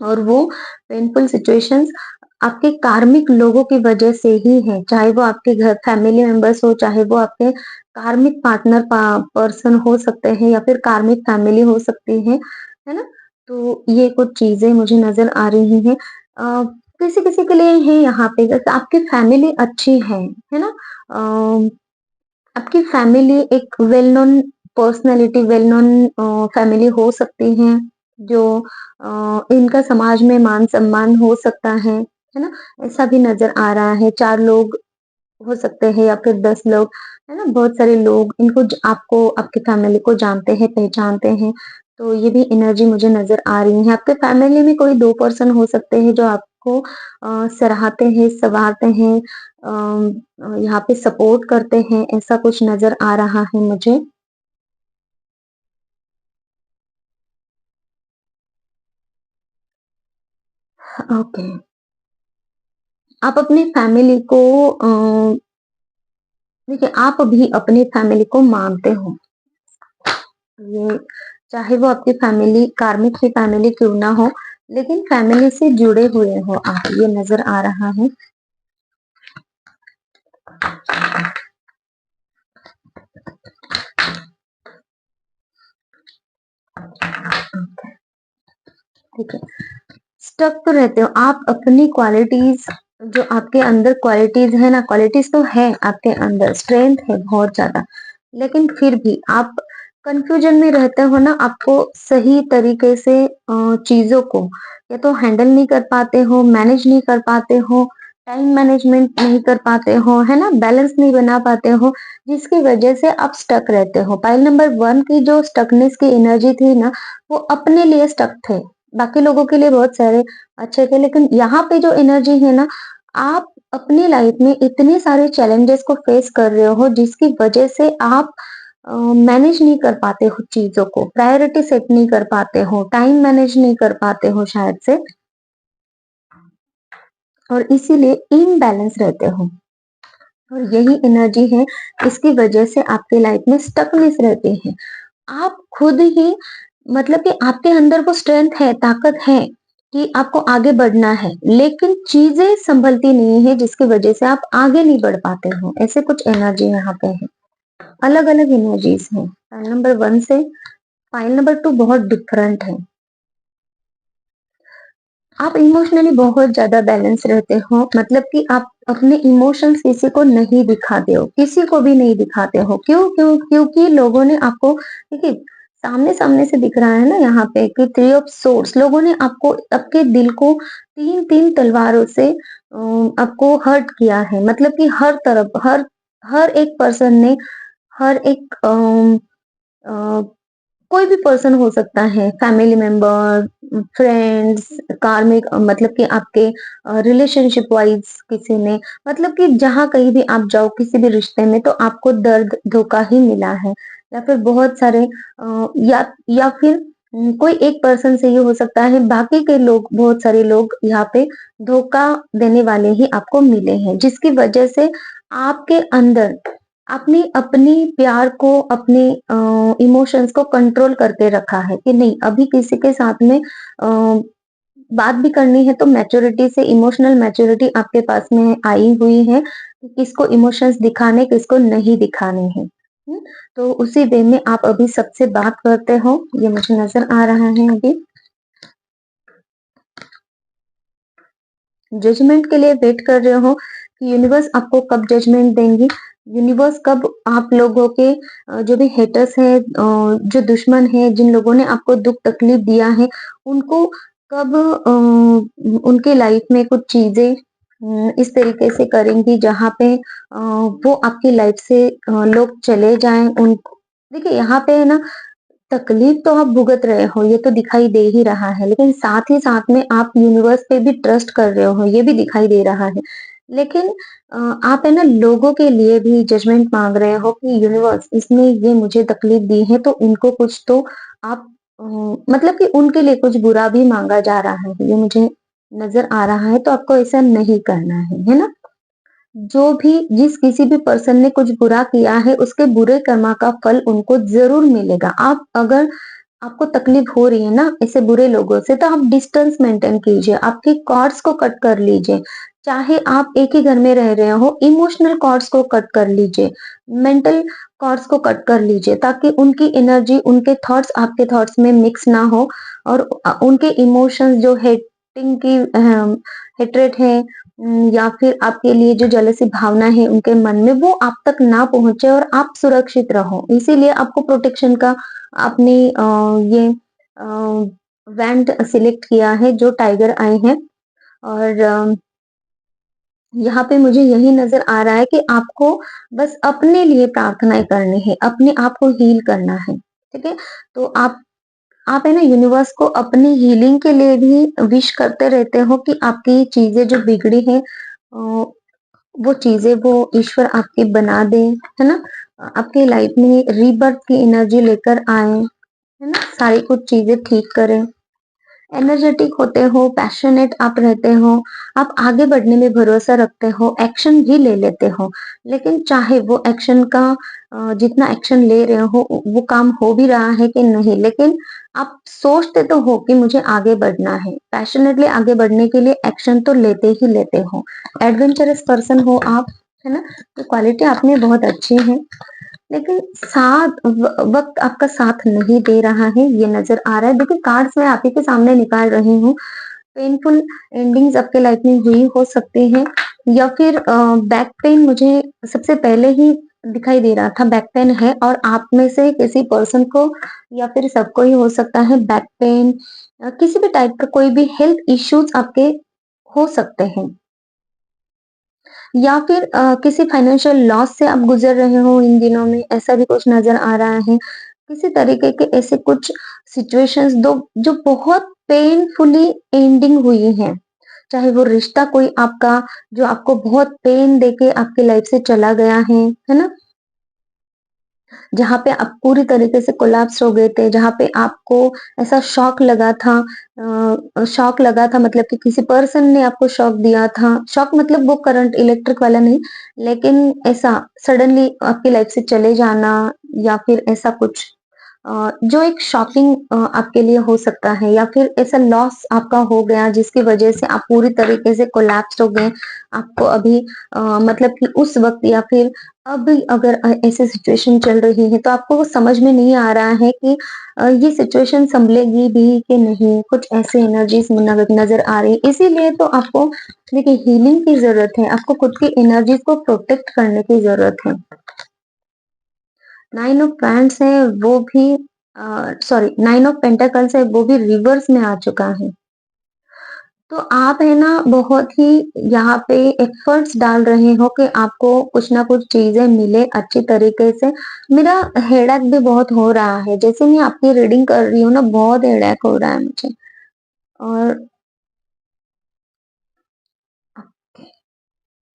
और वो पेनफुल सिचुएशंस आपके कार्मिक लोगों की वजह से ही है, चाहे वो आपके घर फैमिली मेंबर्स हो, चाहे वो आपके कार्मिक पार्टनर पर्सन हो सकते हैं या फिर कार्मिक फैमिली हो सकती है ना? तो ये कुछ चीज़ें मुझे नज़र आ रही हैं। किसी-किसी के लिए है यहाँ पे जैसे आपकी फैमिली अच्छी है ना? अ आपकी फैमिली एक well known personality, well known family हो सकती हैं, जो इनका समाज में मान-सम्मान हो सकता है ना? ऐसा भी नज़र आ रहा है, 4 लोग हो सकते हैं या फिर 10 लोग, है ना? बहुत सारे लोग इनको आपको आपकी फैमिली को जानते हैं, पहचानते हैं, तो ये भी एनर्जी मुझे नज़र आ रही है। आपके फैमिली में कोई 2 पर्सन हो सकते हैं जो आपको सराहते हैं, सँवारते हैं, यहाँ पे सपोर्ट करते हैं, ऐसा कुछ नज़र आ रहा है मुझे। ओके, आप अपनी फैमिली को देखिए आप भी अपनी फैमिली को मानते हो। ये चाहे वो आपकी फैमिली कार्मिक की फैमिली क्यों ना हो, लेकिन फैमिली से जुड़े हुए हो आप, ये नज़र आ रहा है। ठीक है, स्टक तो रहते हो आप अपनी क्वालिटीज़ जो आपके अंदर क्वालिटीज़ है ना, क्वालिटीज़ तो है आपके अंदर, स्ट्रेंथ है बहुत ज़्यादा, लेकिन फिर भी आप कन्फ्यूजन में रहते हो ना, आपको सही तरीके से चीज़ों को या तो हैंडल नहीं कर पाते हो, मैनेज नहीं कर पाते हो, टाइम मैनेजमेंट नहीं कर पाते हो, है ना? बैलेंस नहीं बना पाते हो, जिसकी वजह से आप स्टक रहते हो। पाइल नंबर 1 की जो स्टकनेस की एनर्जी थी ना, वो अपने लिए स्टक थे। बाकी लोगों के लिए बहुत सारे अच्छे थे, लेकिन यहाँ पे जो एनर्जी है ना, आप अपनी लाइफ में इतने सारे चैलेंजेस को फेस कर रहे हो, जिसकी वजह से आप मैनेज नहीं कर पाते हो चीज़ों को, प्रायोरिटी सेट नहीं कर पाते हो, टाइम मैनेज नहीं कर पाते हो शायद से और इसीलिए इम्बैलेंस रहते हो और यही एनर्जी है, इसकी वजह से आपके लाइफ में स्टकनेस रहती है। आप खुद ही मतलब कि आपके अंदर वो स्ट्रेंथ है, ताकत है कि आपको आगे बढ़ना है, लेकिन चीज़ें सँभलती नहीं है जिसकी वज़ह से आप आगे नहीं बढ़ पाते हो। ऐसे कुछ एनर्जी यहाँ पे है। अलग-अलग एनर्जीज़ हैं। फाइल नंबर 1 से फाइल नंबर 2 बहुत डिफरेंट है। आप इमोशनली बहुत ज़्यादा बैलेंस रहते हो, मतलब कि आप अपने इमोशंस किसी को नहीं दिखाते हो, किसी को भी नहीं दिखाते हो। क्योंकि लोगों ने आपको देखिए सामने-सामने से दिख रहा है ना यहाँ पे कि 3 ऑफ सोर्ड्स लोगों ने आपको आपके दिल को 3-3 तलवारों से आपको हर्ट किया है। मतलब कि हर तरफ हर हर एक पर्सन ने हर एक अ, कोई भी पर्सन हो सकता है, फैमिली मेंबर, फ्रेंड्स, कार्मिक मतलब कि आपके रिलेशनशिप वाइज़ किसी ने मतलब कि जहाँ कहीं भी आप जाओ किसी भी रिश्ते में तो आपको दर्द, धोखा ही मिला है या फिर बहुत सारे या फिर कोई एक पर्सन से ये हो सकता है, बाकी के लोग, बहुत सारे लोग यहाँ पे धोखा देने वाले ही आपको मिले हैं, जिसकी वजह से आपके अंदर आपने अपनी प्यार को, अपने इमोशंस को कंट्रोल करके रखा है कि नहीं, अभी किसी के साथ में बात भी करनी है तो मैच्योरिटी से, इमोशनल मैच्योरिटी आपके पास में आई हुई है कि किसको इमोशंस दिखाने, किसको नहीं दिखाने हैं। तो उसी वे में आप अभी सबसे बात करते हो, ये मुझे नजर आ रहा है अभी। जजमेंट के लिए वेट कर रहे हो कि यूनिवर्स आपको कब जजमेंट देंगी, यूनिवर्स कब आप लोगों के जो भी हेटर्स हैं, जो दुश्मन हैं, जिन लोगों ने आपको दुख तकलीफ दिया है, उनको कब उनके लाइफ में कुछ चीजें इस तरीके से करेंगी जहाँ पे वो आपकी लाइफ से लोग चले जाएं। उन देखिए यहाँ पे है ना, तकलीफ तो आप भुगत रहे हो, ये तो दिखाई दे ही रहा है, लेकिन साथ ही साथ में आप यूनिवर्स पे भी ट्रस्ट कर रहे हो, ये भी दिखाई दे रहा है। लेकिन आप है ना, लोगों के लिए भी जजमेंट मांग रहे हो कि यूनिवर्स, इसने ये मुझे तकलीफ दी है तो इनको कुछ तो आप मतलब कि उनके लिए कुछ बुरा भी मांगा जा रहा है, ये मुझे नजर आ रहा है। तो आपको ऐसा नहीं करना है ना? जो भी, जिस किसी भी पर्सन ने कुछ बुरा किया है, उसके बुरे कर्मा का फल उनको ज़रूर मिलेगा। आप अगर, आपको तकलीफ हो रही है ना ऐसे बुरे लोगों से, तो आप डिस्टेंस मेंटेन कीजिए, आपके कॉर्ड्स को कट कर लीजिए। चाहे आप एक ही घर में रह रहे हो, इमोशनल कॉर्ड्स को कट कर लीजिए, मेंटल कॉर्ड्स को कट कर लीजिए, ताकि उनकी एनर्जी, उनके थॉट्स आपके थॉट्स में मिक्स ना हो, और उनके इमोशंस जो हेटिंग की हेट्रेट है, या फिर आपके लिए जो जेलसी भावना है उनके मन में, वो आप तक ना पहुंचे और आप सुरक्षित रहो। इसीलिए आपको प्रोटेक्शन का आपने ये बैंड सिलेक्ट किया है, जो टाइगर आई है। और यहाँ पे मुझे यही नजर आ रहा है कि आपको बस अपने लिए प्रार्थनाएं करनी है, अपने आप को हील करना है। ठीक है? तो आप है ना, यूनिवर्स को अपनी हीलिंग के लिए भी विश करते रहते हो कि आपकी चीजें जो बिगड़ी है, वो चीजें वो ईश्वर आपकी बना दे, है ना? आपकी लाइफ में रीबर्थ की एनर्जी लेकर आए, है ना? सारी कुछ चीजें ठीक करें। एनर्जेटिक होते हो, पैशनेट आप रहते हो, आप आगे बढ़ने में भरोसा रखते हो, एक्शन भी ले लेते हो। लेकिन चाहे वो एक्शन का जितना एक्शन ले रहे हो वो काम हो भी रहा है कि नहीं, लेकिन आप सोचते तो हो कि मुझे आगे बढ़ना है। पैशनेटली आगे बढ़ने के लिए एक्शन तो लेते ही लेते हो। एडवेंचरस पर्सन हो आप, है ना? तो क्वालिटी आप में बहुत अच्छी है, लेकिन वक्त आपका साथ नहीं दे रहा है, ये नजर आ रहा है। देखिए, कार्ड्स मैं आप ही के सामने निकाल रही हूँ। पेनफुल एंडिंग्स आपके लाइफ में हुई हो सकती है, या फिर बैक पेन मुझे सबसे पहले ही दिखाई दे रहा था, बैक पेन है, और आप में से किसी पर्सन को या फिर सबको ही हो सकता है बैक पेन, किसी भी टाइप का कोई भी हेल्थ इश्यूज आपके हो सकते हैं, या फिर किसी फाइनेंशियल लॉस से आप गुजर रहे हो इन दिनों में, ऐसा भी कुछ नजर आ रहा है। किसी तरीके के ऐसे कुछ सिचुएशंस दो जो बहुत पेनफुली एंडिंग हुई हैं, चाहे वो रिश्ता कोई आपका जो आपको बहुत पेन देके आपकी लाइफ से चला गया है ना? जहाँ पे आप पूरी तरीके से कोलैप्स हो गए थे, जहाँ पे आपको ऐसा शॉक लगा था, शॉक लगा था मतलब कि किसी पर्सन ने आपको शॉक दिया था। शॉक मतलब वो करंट इलेक्ट्रिक वाला नहीं, लेकिन ऐसा सडनली आपकी लाइफ से चले जाना, या फिर ऐसा कुछ जो एक शॉकिंग आपके लिए हो सकता है, या फिर ऐसा लॉस आपका हो गया जिसकी वजह से आप पूरी तरीके से कोलैप्स हो गए। आपको अभी मतलब कि उस वक्त, या फिर अभी अगर ऐसी सिचुएशन चल रही है, तो आपको वो समझ में नहीं आ रहा है कि ये सिचुएशन संभलेगी भी कि नहीं, कुछ ऐसे एनर्जीज नजर आ रही है। इसीलिए तो आपको, देखिए, हीलिंग की जरूरत है, आपको खुद की एनर्जीज को प्रोटेक्ट करने की जरूरत है। 9 ऑफ पैंट्स है, वो भी सॉरी, 9 ऑफ पेंटाकल्स है, वो भी रिवर्स में आ चुका है। तो आप है ना, बहुत ही यहाँ पे एफर्ट्स डाल रहे हो कि आपको कुछ ना कुछ चीजें मिले अच्छी तरीके से। मेरा हेडेक भी बहुत हो रहा है, जैसे मैं आपकी रीडिंग कर रही हूँ ना, बहुत हेडेक हो रहा है मुझे। और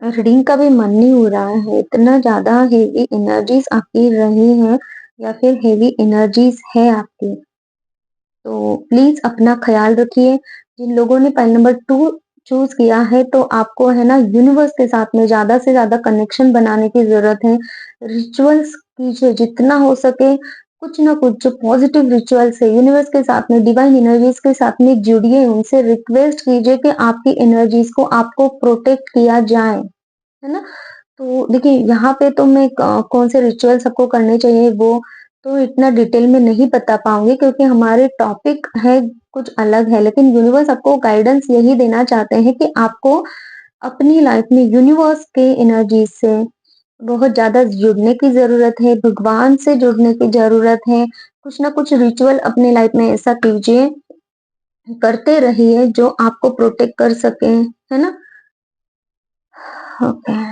रीडिंग का भी मन नहीं हो रहा है, इतना ज्यादा हेवी एनर्जीज आपकी रही है, या फिर हेवी एनर्जीज है आपकी। तो प्लीज अपना ख्याल रखिए। जिन लोगों ने पाइल नंबर 2 चूज किया है, तो आपको है ना यूनिवर्स के साथ में ज्यादा से ज्यादा कनेक्शन बनाने की जरूरत है। रिचुअल्स कीजिए जितना हो सके, कुछ ना कुछ जो पॉजिटिव रिचुअल्स है यूनिवर्स के साथ में, डिवाइन एनर्जीज के साथ में जुड़िए, उनसे रिक्वेस्ट कीजिए कि आपकी एनर्जीज को आपको प्रोटेक्ट किया जाए, है ना। तो देखिए यहाँ पे तो मैं कौन से रिचुअल्स आपको करने चाहिए वो तो इतना डिटेल में नहीं बता पाऊंगी, क्योंकि हमारे टॉपिक है कुछ अलग है, लेकिन यूनिवर्स आपको गाइडेंस यही देना चाहते हैं कि आपको अपनी लाइफ में यूनिवर्स के एनर्जी से बहुत ज्यादा जुड़ने की जरूरत है, भगवान से जुड़ने की जरूरत है। कुछ ना कुछ रिचुअल अपनी लाइफ में ऐसा कीजिए, करते रहिए जो आपको प्रोटेक्ट कर सके, है ना। ओके।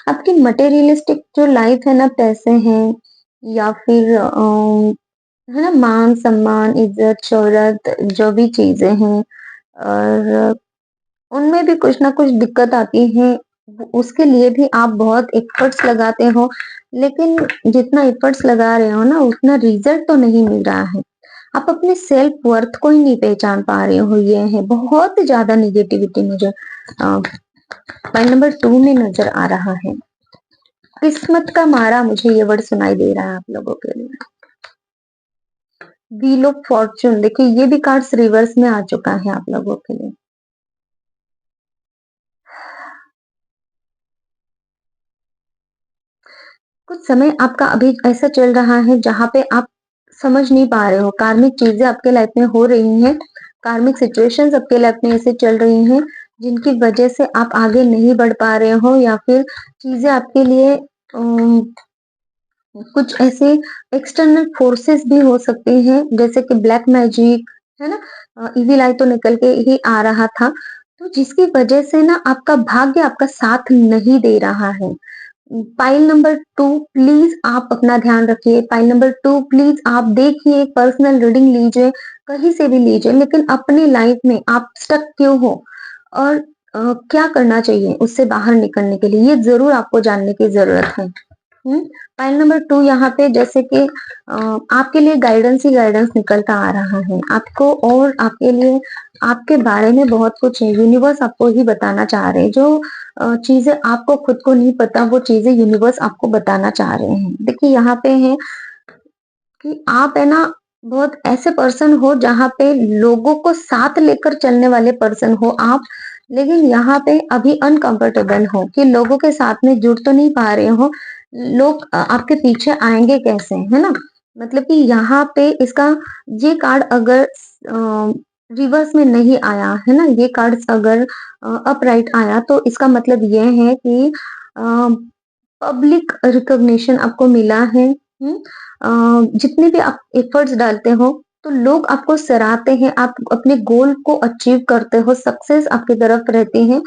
आपकी मटेरियलिस्टिक जो लाइफ है ना, पैसे हैं या फिर है ना, मान सम्मान, इज्जत, शोहरत, जो भी चीजें हैं, और उनमें भी कुछ ना कुछ दिक्कत आती है। उसके लिए भी आप बहुत एफर्ट्स लगाते हो, लेकिन जितना एफर्ट्स लगा रहे हो ना, उतना रिजल्ट तो नहीं मिल रहा है। आप अपने सेल्फ वर्थ को ही नहीं पहचान पा रहे हो। ये है बहुत ज्यादा निगेटिविटी मुझे पॉइंट नंबर 2 में नजर आ रहा है। किस्मत का मारा मुझे ये वर्ड सुनाई दे रहा है आप लोगों के लिए। व्हील ऑफ फॉर्चून, देखिए ये भी कार्ड्स रिवर्स में आ चुका है आप लोगों के लिए। कुछ समय आपका अभी ऐसा चल रहा है जहां पे आप समझ नहीं पा रहे हो, कार्मिक चीजें आपके लाइफ में हो रही हैं, कार्मिक सिचुएशंस आपके लाइफ में ऐसे चल रही हैं जिनकी वजह से आप आगे नहीं बढ़ पा रहे हो, या फिर चीजें आपके लिए कुछ ऐसे एक्सटर्नल फोर्सेस भी हो सकते हैं, जैसे कि ब्लैक मैजिक, है ना, इविल आई तो निकल के ही आ रहा था, तो जिसकी वजह से ना आपका भाग्य आपका साथ नहीं दे रहा है। पाइल नंबर 2 प्लीज आप अपना ध्यान रखिए। पाइल नंबर 2 प्लीज आप देखिए, पर्सनल रीडिंग लीजिए, कहीं से भी लीजिए, लेकिन अपनी लाइफ में आप स्टक क्यों हो और क्या करना चाहिए उससे बाहर निकलने के लिए, ये जरूर आपको जानने की जरूरत है। फाइल नंबर 2 यहाँ पे जैसे कि आपके लिए गाइडेंस ही गाइडेंस निकलता आ रहा है आपको, और आपके लिए आपके बारे में बहुत कुछ है। यूनिवर्स आपको ही बताना चाह रहे हैं, जो चीजें आपको खुद को नहीं पता वो चीजें यूनिवर्स आपको बताना चाह रहे हैं। देखिए यहाँ पे है कि आप है ना बहुत ऐसे पर्सन हो जहाँ पे लोगों को साथ लेकर चलने वाले पर्सन हो आप, लेकिन यहाँ पे अभी अनकंफर्टेबल हो कि लोगों के साथ में जुड़ तो नहीं पा रहे हो। लोग आपके पीछे आएंगे कैसे, है ना। मतलब कि यहाँ पे इसका ये कार्ड अगर रिवर्स में नहीं आया है ना, ये कार्ड अगर अपराइट आया, तो इसका मतलब ये है कि पब्लिक रिकॉग्निशन आपको मिला है। जितने भी आप एफर्ट्स डालते हो तो लोग आपको सराहते हैं, आप अपने गोल को अचीव करते हो, सक्सेस आपकी तरफ रहती है।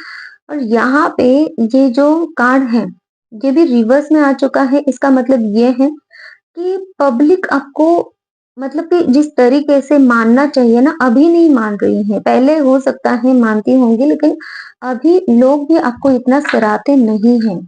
और यहाँ पे ये जो कार्ड है ये भी रिवर्स में आ चुका है, इसका मतलब ये है कि पब्लिक आपको मतलब कि जिस तरीके से मानना चाहिए ना, अभी नहीं मान रही है। पहले हो सकता है मानती होंगी, लेकिन अभी लोग भी आपको इतना सराहते नहीं हैं।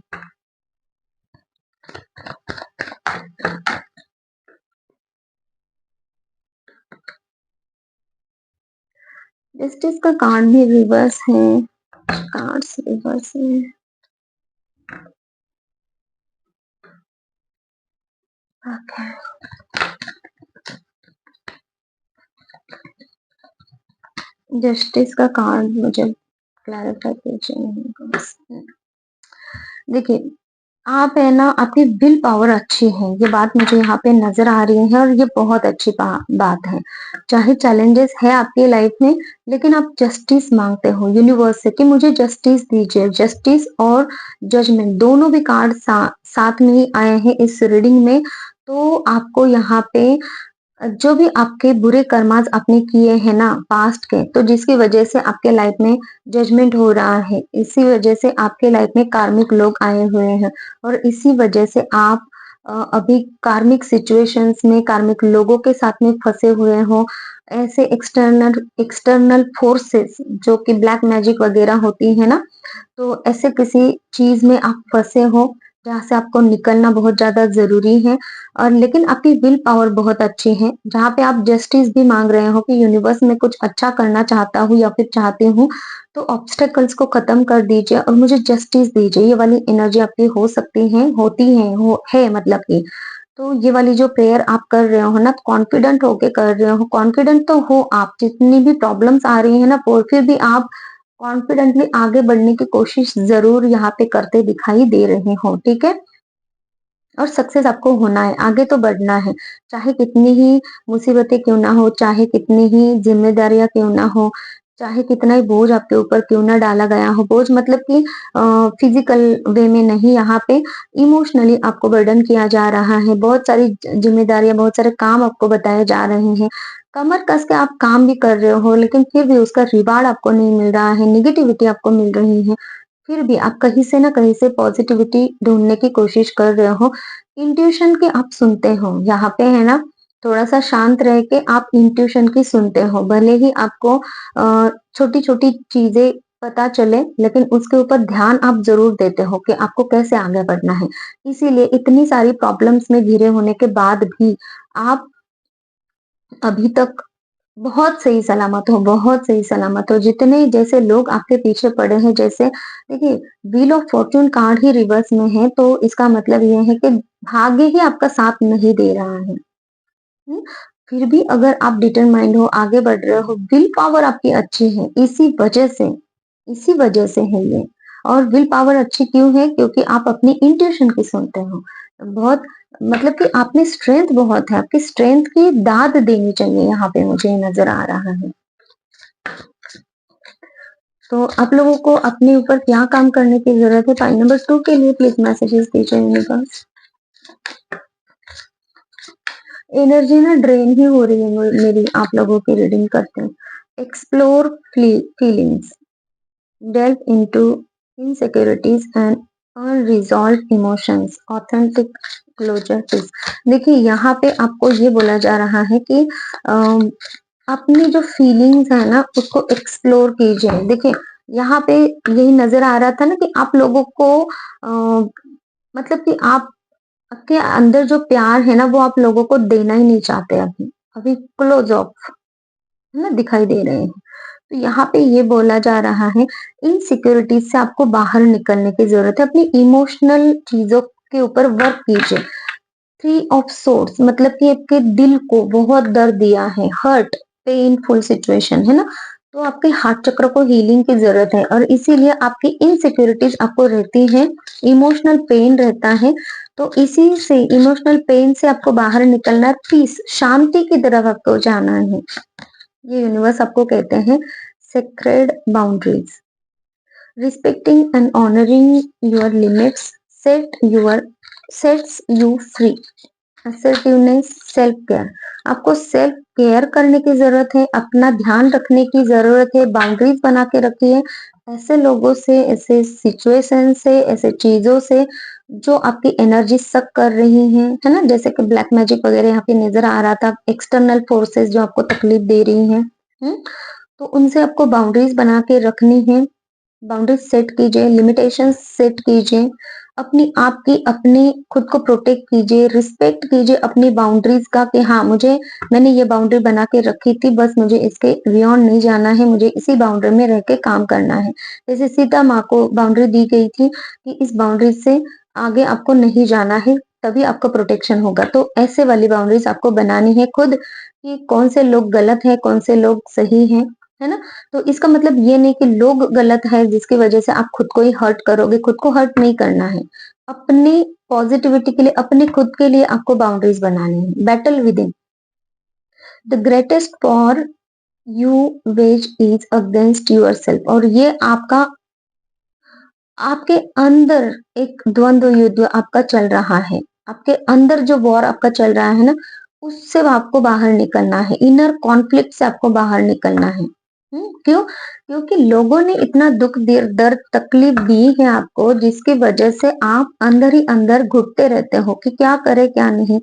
जस्टिस का कार्ड भी रिवर्स है, कार्ड्स रिवर्स है। ओके, जस्टिस का कार्ड मुझे क्लैरिफाई कीजिए। देखिए आप है ना, आपकी विल पावर अच्छी है, ये बात मुझे यहाँ पे नजर आ रही है, और ये बहुत अच्छी बात है। चाहे चैलेंजेस है आपकी लाइफ में, लेकिन आप जस्टिस मांगते हो यूनिवर्स से कि मुझे जस्टिस दीजिए। जस्टिस और जजमेंट दोनों भी कार्ड साथ में ही आए हैं इस रीडिंग में। तो आपको यहाँ पे जो भी आपके बुरे कर्मास आपने किए हैं ना पास्ट के, तो जिसकी वजह से आपके लाइफ में जजमेंट हो रहा है, इसी वजह से आपके लाइफ में कार्मिक लोग आए हुए हैं, और इसी वजह से आप अभी कार्मिक सिचुएशंस में कार्मिक लोगों के साथ में फंसे हुए हो। ऐसे एक्सटर्नल एक्सटर्नल फोर्सेस जो कि ब्लैक मैजिक वगैरह होती है ना, तो ऐसे किसी चीज में आप फंसे हो जहाँ से आपको निकलना बहुत ज़्यादा ज़रूरी है। और लेकिन आपकी विल पावर बहुत अच्छी है, जहाँ पे आप जस्टिस भी माँग रहे हो कि यूनिवर्स में कुछ अच्छा करना चाहता हूँ या फिर चाहती हूँ, तो ऑब्स्टेकल्स को खत्म कर दीजिए और मुझे जस्टिस दीजिए। ये वाली एनर्जी आपकी हो सकती है, होती है मतलब कि। तो ये वाली जो प्रेयर आप कर रहे हो ना, कॉन्फिडेंट होके कर रहे हो, कॉन्फिडेंट तो हो आप, जितनी भी प्रॉब्लम्स आ रही है ना, फिर भी आप कॉन्फिडेंटली आगे बढ़ने की कोशिश ज़रूर यहाँ पे करते दिखाई दे रहे हो, ठीक है? और सक्सेस आपको होना है, आगे तो बढ़ना है, चाहे कितनी ही मुसीबतें क्यों ना हो, चाहे कितनी ही ज़िम्मेदारियाँ क्यों ना हो, चाहे कितना ही बोझ आपके ऊपर क्यों ना डाला गया हो। बोझ मतलब कि फिज़िकल वे में नहीं, यहाँ पे इमोशनली आपको बर्डन किया जा रहा है, बहुत सारी ज़िम्मेदारियाँ, बहुत सारे काम आपको बताए जा रहे हैं। कमर कस के आप काम भी कर रहे हो, लेकिन फिर भी उसका रिवार्ड आपको नहीं मिल रहा है, नेगेटिविटी आपको मिल रही है। फिर भी आप कहीं से ना कहीं से पॉजिटिविटी ढूँढने की कोशिश कर रहे हो। इंट्यूशन की आप सुनते हो, यहाँ पे है ना, थोड़ा-सा शांत रह के आप इंट्यूशन की सुनते हो। भले ही आपको छोटी-छोटी चीज़ें पता चले, लेकिन उसके ऊपर ध्यान आप ज़रूर देते हो कि आपको कैसे आगे बढ़ना है। इसीलिए इतनी सारी प्रॉब्लम्स में घिरे होने के बाद भी आप अभी तक बहुत सही सलामत हो, बहुत सही सलामत हो। जितने जैसे लोग आपके पीछे पड़े हैं, जैसे देखिए, wheel of Fortune card he reverse में है, तो इसका मतलब ये है कि भाग्य ही आपका साथ नहीं दे रहा है। हुँ? फिर भी अगर आप डिटरमाइंड हो, आगे बढ़ रहे हो, विल पावर आपकी अच्छी है, इसी वजह से है ये। और विल पावर अच्छी क्यों है? क्योंकि आप अपनी इंट्यूशन की सुनते हो। बहुत मतलब कि आप में स्ट्रेंथ बहुत है, आपकी स्ट्रेंथ की दाद देनी चाहिए, यहाँ पे मुझे नज़र आ रहा है। तो आप लोगों को अपने ऊपर क्या काम करने की ज़रूरत है? पॉइंट नंबर 2 के लिए प्लीज़ मैसेजेस दीजिए यूनिवर्स। एनर्जी ना ड्रेन ही हो रही है मेरी आप लोगों की रीडिंग करते हैं। Explore feelings, delve into insecurities and unresolved emotions, authentic closure please. देखिए, यहाँ पे आपको ये बोला जा रहा है कि अम, अपनी जो फीलिंग्स है ना, उसको एक्सप्लोर कीजिए। देखिए, यहाँ पे यही नजर आ रहा था ना कि आप लोगों को मतलब कि आप आपके अंदर जो प्यार है ना, वो आप लोगों को देना ही नहीं चाहते अभी। अभी क्लोज़ ऑफ है ना, दिखाई दे रहे हैं। तो यहाँ पे ये बोला जा रहा है, इनसिक्योरिटीज़ से आपको बाहर निकलने की ज़रूरत है। अपनी इमोशनल चीज़ों के ऊपर वर्क कीजिए। थ्री ऑफ सोर्ड्स मतलब कि आपके दिल को बहुत दर्द दिया है, हर्ट, पेनफुल सिचुएशन है ना, तो आपके हार्ट चक्र को हीलिंग की जरूरत है और इसीलिए आपकी इनसिक्योरिटीज आपको रहती है, इमोशनल पेन रहता है। तो इसी से इमोशनल पेन से आपको बाहर निकलना, पीस, शांति की तरफ आपको जाना है। ये यूनिवर्स आपको कहते हैं sacred boundaries, respecting and honouring your limits sets you free. Assertiveness, self care, आपको सेल्फ केयर करने की जरूरत है, अपना ध्यान रखने की जरूरत है, बाउंड्रीज बना के रखिए ऐसे लोगों से, ऐसे सिचुएशन से, ऐसे चीजों से जो आपकी एनर्जी सक कर रही हैं, है ना, जैसे कि ब्लैक मैजिक वगैरह यहाँ पे नजर आ रहा था, एक्सटर्नल फोर्सेस जो आपको तकलीफ दे रही हैं, तो उनसे आपको बाउंड्रीज बना के रखनी है। बाउंड्रीज सेट कीजिए, लिमिटेशन सेट कीजिए, अपनी आपकी अपनी खुद को प्रोटेक्ट कीजिए, रिस्पेक्ट कीजिए अपनी बाउंड्रीज का कि हाँ, मुझे मैंने ये बाउंड्री बना के रखी थी, बस मुझे इसके बियॉन्ड नहीं जाना है, मुझे इसी बाउंड्री में रह के काम करना है। जैसे सीता माँ को बाउंड्री दी गई थी कि इस बाउंड्री से आगे आपको नहीं जाना है, तभी आपका प्रोटेक्शन होगा। तो ऐसे वाली बाउंड्रीज आपको बनानी है खुद, कि कौन से लोग गलत है, कौन से लोग सही है ना? तो इसका मतलब ये नहीं कि लोग गलत है जिसकी वजह से आप खुद को ही हर्ट करोगे, खुद को हर्ट नहीं करना है। अपनी पॉजिटिविटी के लिए, अपने खुद के लिए आपको बाउंड्रीज बनानी है। Battle within, the greatest for you wage is against yourself, और ये आपका आपके अंदर एक द्वंद्व युद्ध आपका चल रहा है। आपके अंदर जो वॉर आपका चल रहा है ना, उससे आपको बाहर निकलना है, इनर कॉन्फ्लिक्ट से आपको बाहर निकलना है। क्यों? क्योंकि लोगों ने इतना दुख, दर्द, तकलीफ दी है आपको, जिसकी वजह से आप अंदर ही अंदर घुटते रहते हो कि क्या करे क्या नहीं।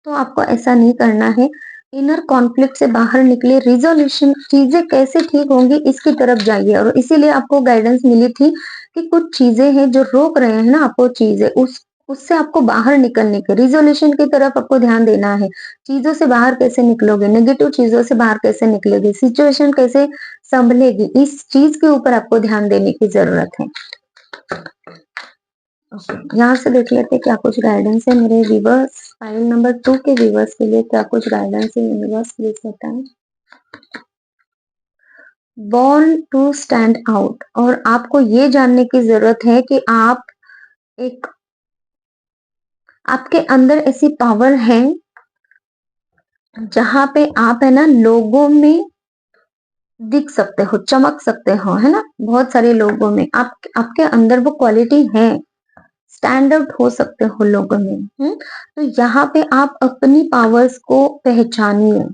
तो आपको ऐसा नहीं करना है। इनर कॉन्फ्लिक्ट से बाहर निकले, रिजोल्यूशन, चीजें कैसे ठीक होंगी इसकी तरफ जाइए। और इसीलिए आपको गाइडेंस मिली थी कि कुछ चीजें हैं जो रोक रहे हैं ना आपको, चीजें उससे आपको बाहर निकलने के रिज़ोल्यूशन की तरफ आपको ध्यान देना है। चीज़ों से बाहर कैसे निकलोगे, नेगेटिव चीज़ों से बाहर कैसे निकलोगे, सिचुएशन कैसे सँभलेगी, इस चीज़ के ऊपर आपको ध्यान देने की ज़रूरत है। ओके, यहाँ से देख लेते हैं क्या कुछ गाइडेंस है मेरे व्यूअर्स। फाइल नंबर 2 के व्यूअर्स के लिए क्या कुछ गाइडेंस है यूनिवर्स, प्लीज़ बताएँ। बॉर्न टू स्टैंड आउट, और आपको ये जानने की ज़रूरत है कि आप एक आपके अंदर ऐसी पावर है जहाँ पे आप है ना लोगों में दिख सकते हो, चमक सकते हो, है ना? बहुत सारे लोगों में आपके अंदर वो क्वालिटी है, स्टैंड आउट हो सकते हो लोगों में। तो यहाँ पे आप अपनी पावर्स को पहचानिए,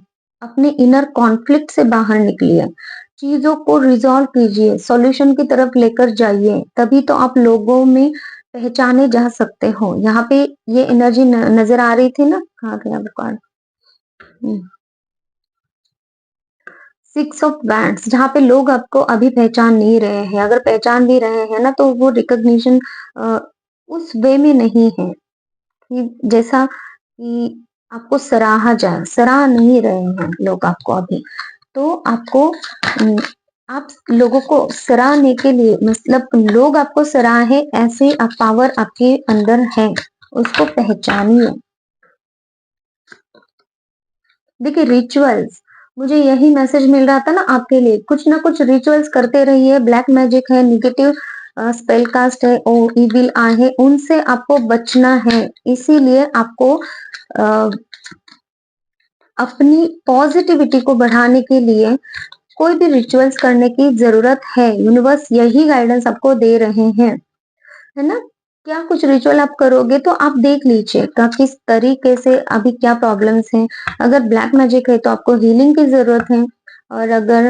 अपने इनर कॉन्फ्लिक्ट से बाहर निकलिए, चीजों को रिजॉल्व कीजिए, सॉल्यूशन की तरफ लेकर जाइए, तभी तो आप लोगों में पहचाने जा सकते हो। यहाँ पे ये एनर्जी नजर आ रही थी ना, कहाँ गया वो कार्ड? 6 ऑफ वैंड्स, जहाँ पे लोग आपको अभी पहचान नहीं रहे हैं, अगर पहचान भी रहे हैं ना तो वो रिकॉग्निशन उस वे में नहीं है कि जैसा कि आपको सराहा जाए, सराह नहीं रहे हैं लोग आपको अभी। तो आपको आप लोगों को सराहने के लिए, मतलब लोग आपको सराहे ऐसे पावर आपके अंदर है, उसको पहचानिए। देखिए रिचुअल्स, मुझे यही मैसेज मिल रहा था ना आपके लिए, कुछ ना कुछ रिचुअल्स करते रहिए। ब्लैक मैजिक है, नेगेटिव स्पेल कास्ट है, ओ इविल आई है, उनसे आपको बचना है। इसीलिए आपको अपनी पॉजिटिविटी को बढ़ाने के लिए कोई भी रिचुअल्स करने की जरूरत है। यूनिवर्स यही गाइडेंस आपको दे रहे हैं, है ना? क्या कुछ रिचुअल आप करोगे तो आप देख लीजिएगा किस तरीके से अभी क्या प्रॉब्लम्स हैं। अगर ब्लैक मैजिक है तो आपको हीलिंग की जरूरत है, और अगर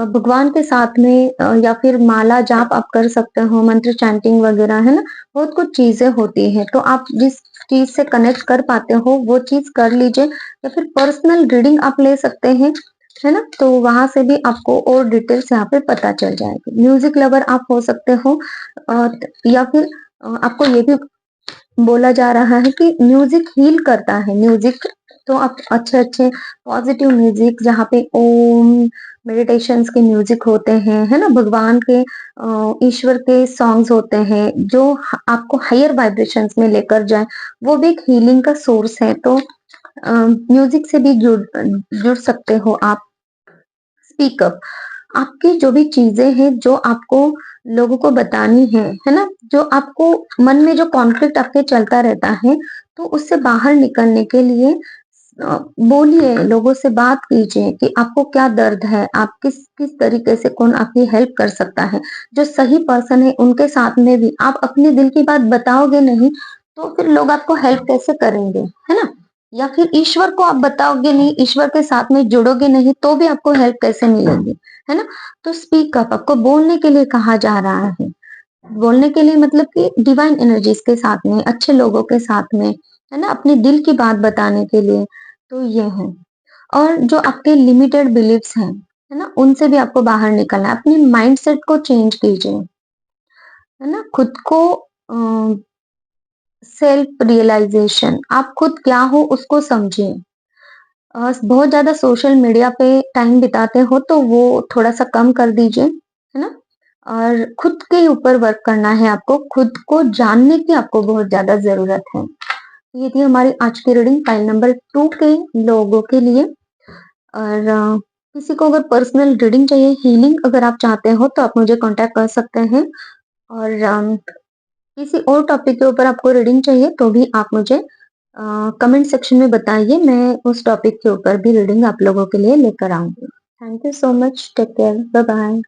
भगवान के साथ में या फिर माला जाप आप कर सकते हो, मंत्र चैंटिंग वगैरह, है ना? बहुत कुछ चीजें होती है, तो आप जिस चीज से कनेक्ट कर पाते हो वो चीज कर लीजिए, या फिर पर्सनल रीडिंग आप ले सकते हैं, है ना? तो वहां से भी आपको और डिटेल्स यहाँ पे पता चल जाएगी। म्यूजिक लवर आप हो सकते हो, या फिर आपको ये भी बोला जा रहा है कि म्यूजिक हील करता है। म्यूजिक तो आप अच्छे अच्छे पॉजिटिव म्यूजिक, जहाँ पे ओम मेडिटेशंस के म्यूजिक होते हैं, है ना? भगवान के ईश्वर के सॉन्ग्स होते हैं जो आपको हायर वाइब्रेशंस में लेकर जाए, वो भी एक हीलिंग का सोर्स है। तो म्यूजिक से भी जुड़ सकते हो आप। स्पीक अप, आपकी जो भी चीजें हैं जो आपको लोगों को बतानी है ना? जो आपको मन में जो कॉन्फ्लिक्ट आपके चलता रहता है, तो उससे बाहर निकलने के लिए बोलिए, लोगों से बात कीजिए कि आपको क्या दर्द है, आप किस किस तरीके से कौन आपकी हेल्प कर सकता है। जो सही पर्सन है उनके साथ में भी आप अपने दिल की बात बताओगे नहीं, तो फिर लोग आपको हेल्प कैसे करेंगे, है ना? या फिर ईश्वर को आप बताओगे नहीं, ईश्वर के साथ में जुड़ोगे नहीं, तो भी आपको हेल्प कैसे मिलेगी, है ना? तो स्पीक अप, आपको बोलने के लिए कहा जा रहा है। बोलने के लिए मतलब कि डिवाइन एनर्जीज के साथ में, अच्छे लोगों के साथ में, है ना? अपने दिल की बात बताने के लिए। तो ये है। और जो आपके लिमिटेड बिलीव्स हैं, है ना? उनसे भी आपको बाहर निकलना है। अपने माइंडसेट को चेंज कीजिए, है ना? खुद को सेल्फ रियलाइजेशन, आप खुद क्या हो उसको समझिए। बहुत ज्यादा सोशल मीडिया पे टाइम बिताते हो तो वो थोड़ा सा कम कर दीजिए, है ना? और खुद के ऊपर वर्क करना है आपको, खुद को जानने की आपको बहुत ज्यादा जरूरत है। ये थी हमारी आज की रीडिंग फाइल नंबर 2 के लोगों के लिए। और किसी को अगर पर्सनल रीडिंग चाहिए, हीलिंग अगर आप चाहते हो तो आप मुझे कांटेक्ट कर सकते हैं। और किसी और टॉपिक के ऊपर आपको रीडिंग चाहिए तो भी आप मुझे कमेंट सेक्शन में बताइए, मैं उस टॉपिक के ऊपर भी रीडिंग आप लोगों के लिए लेकर आऊंगी। Thank you so much, take care, bye bye.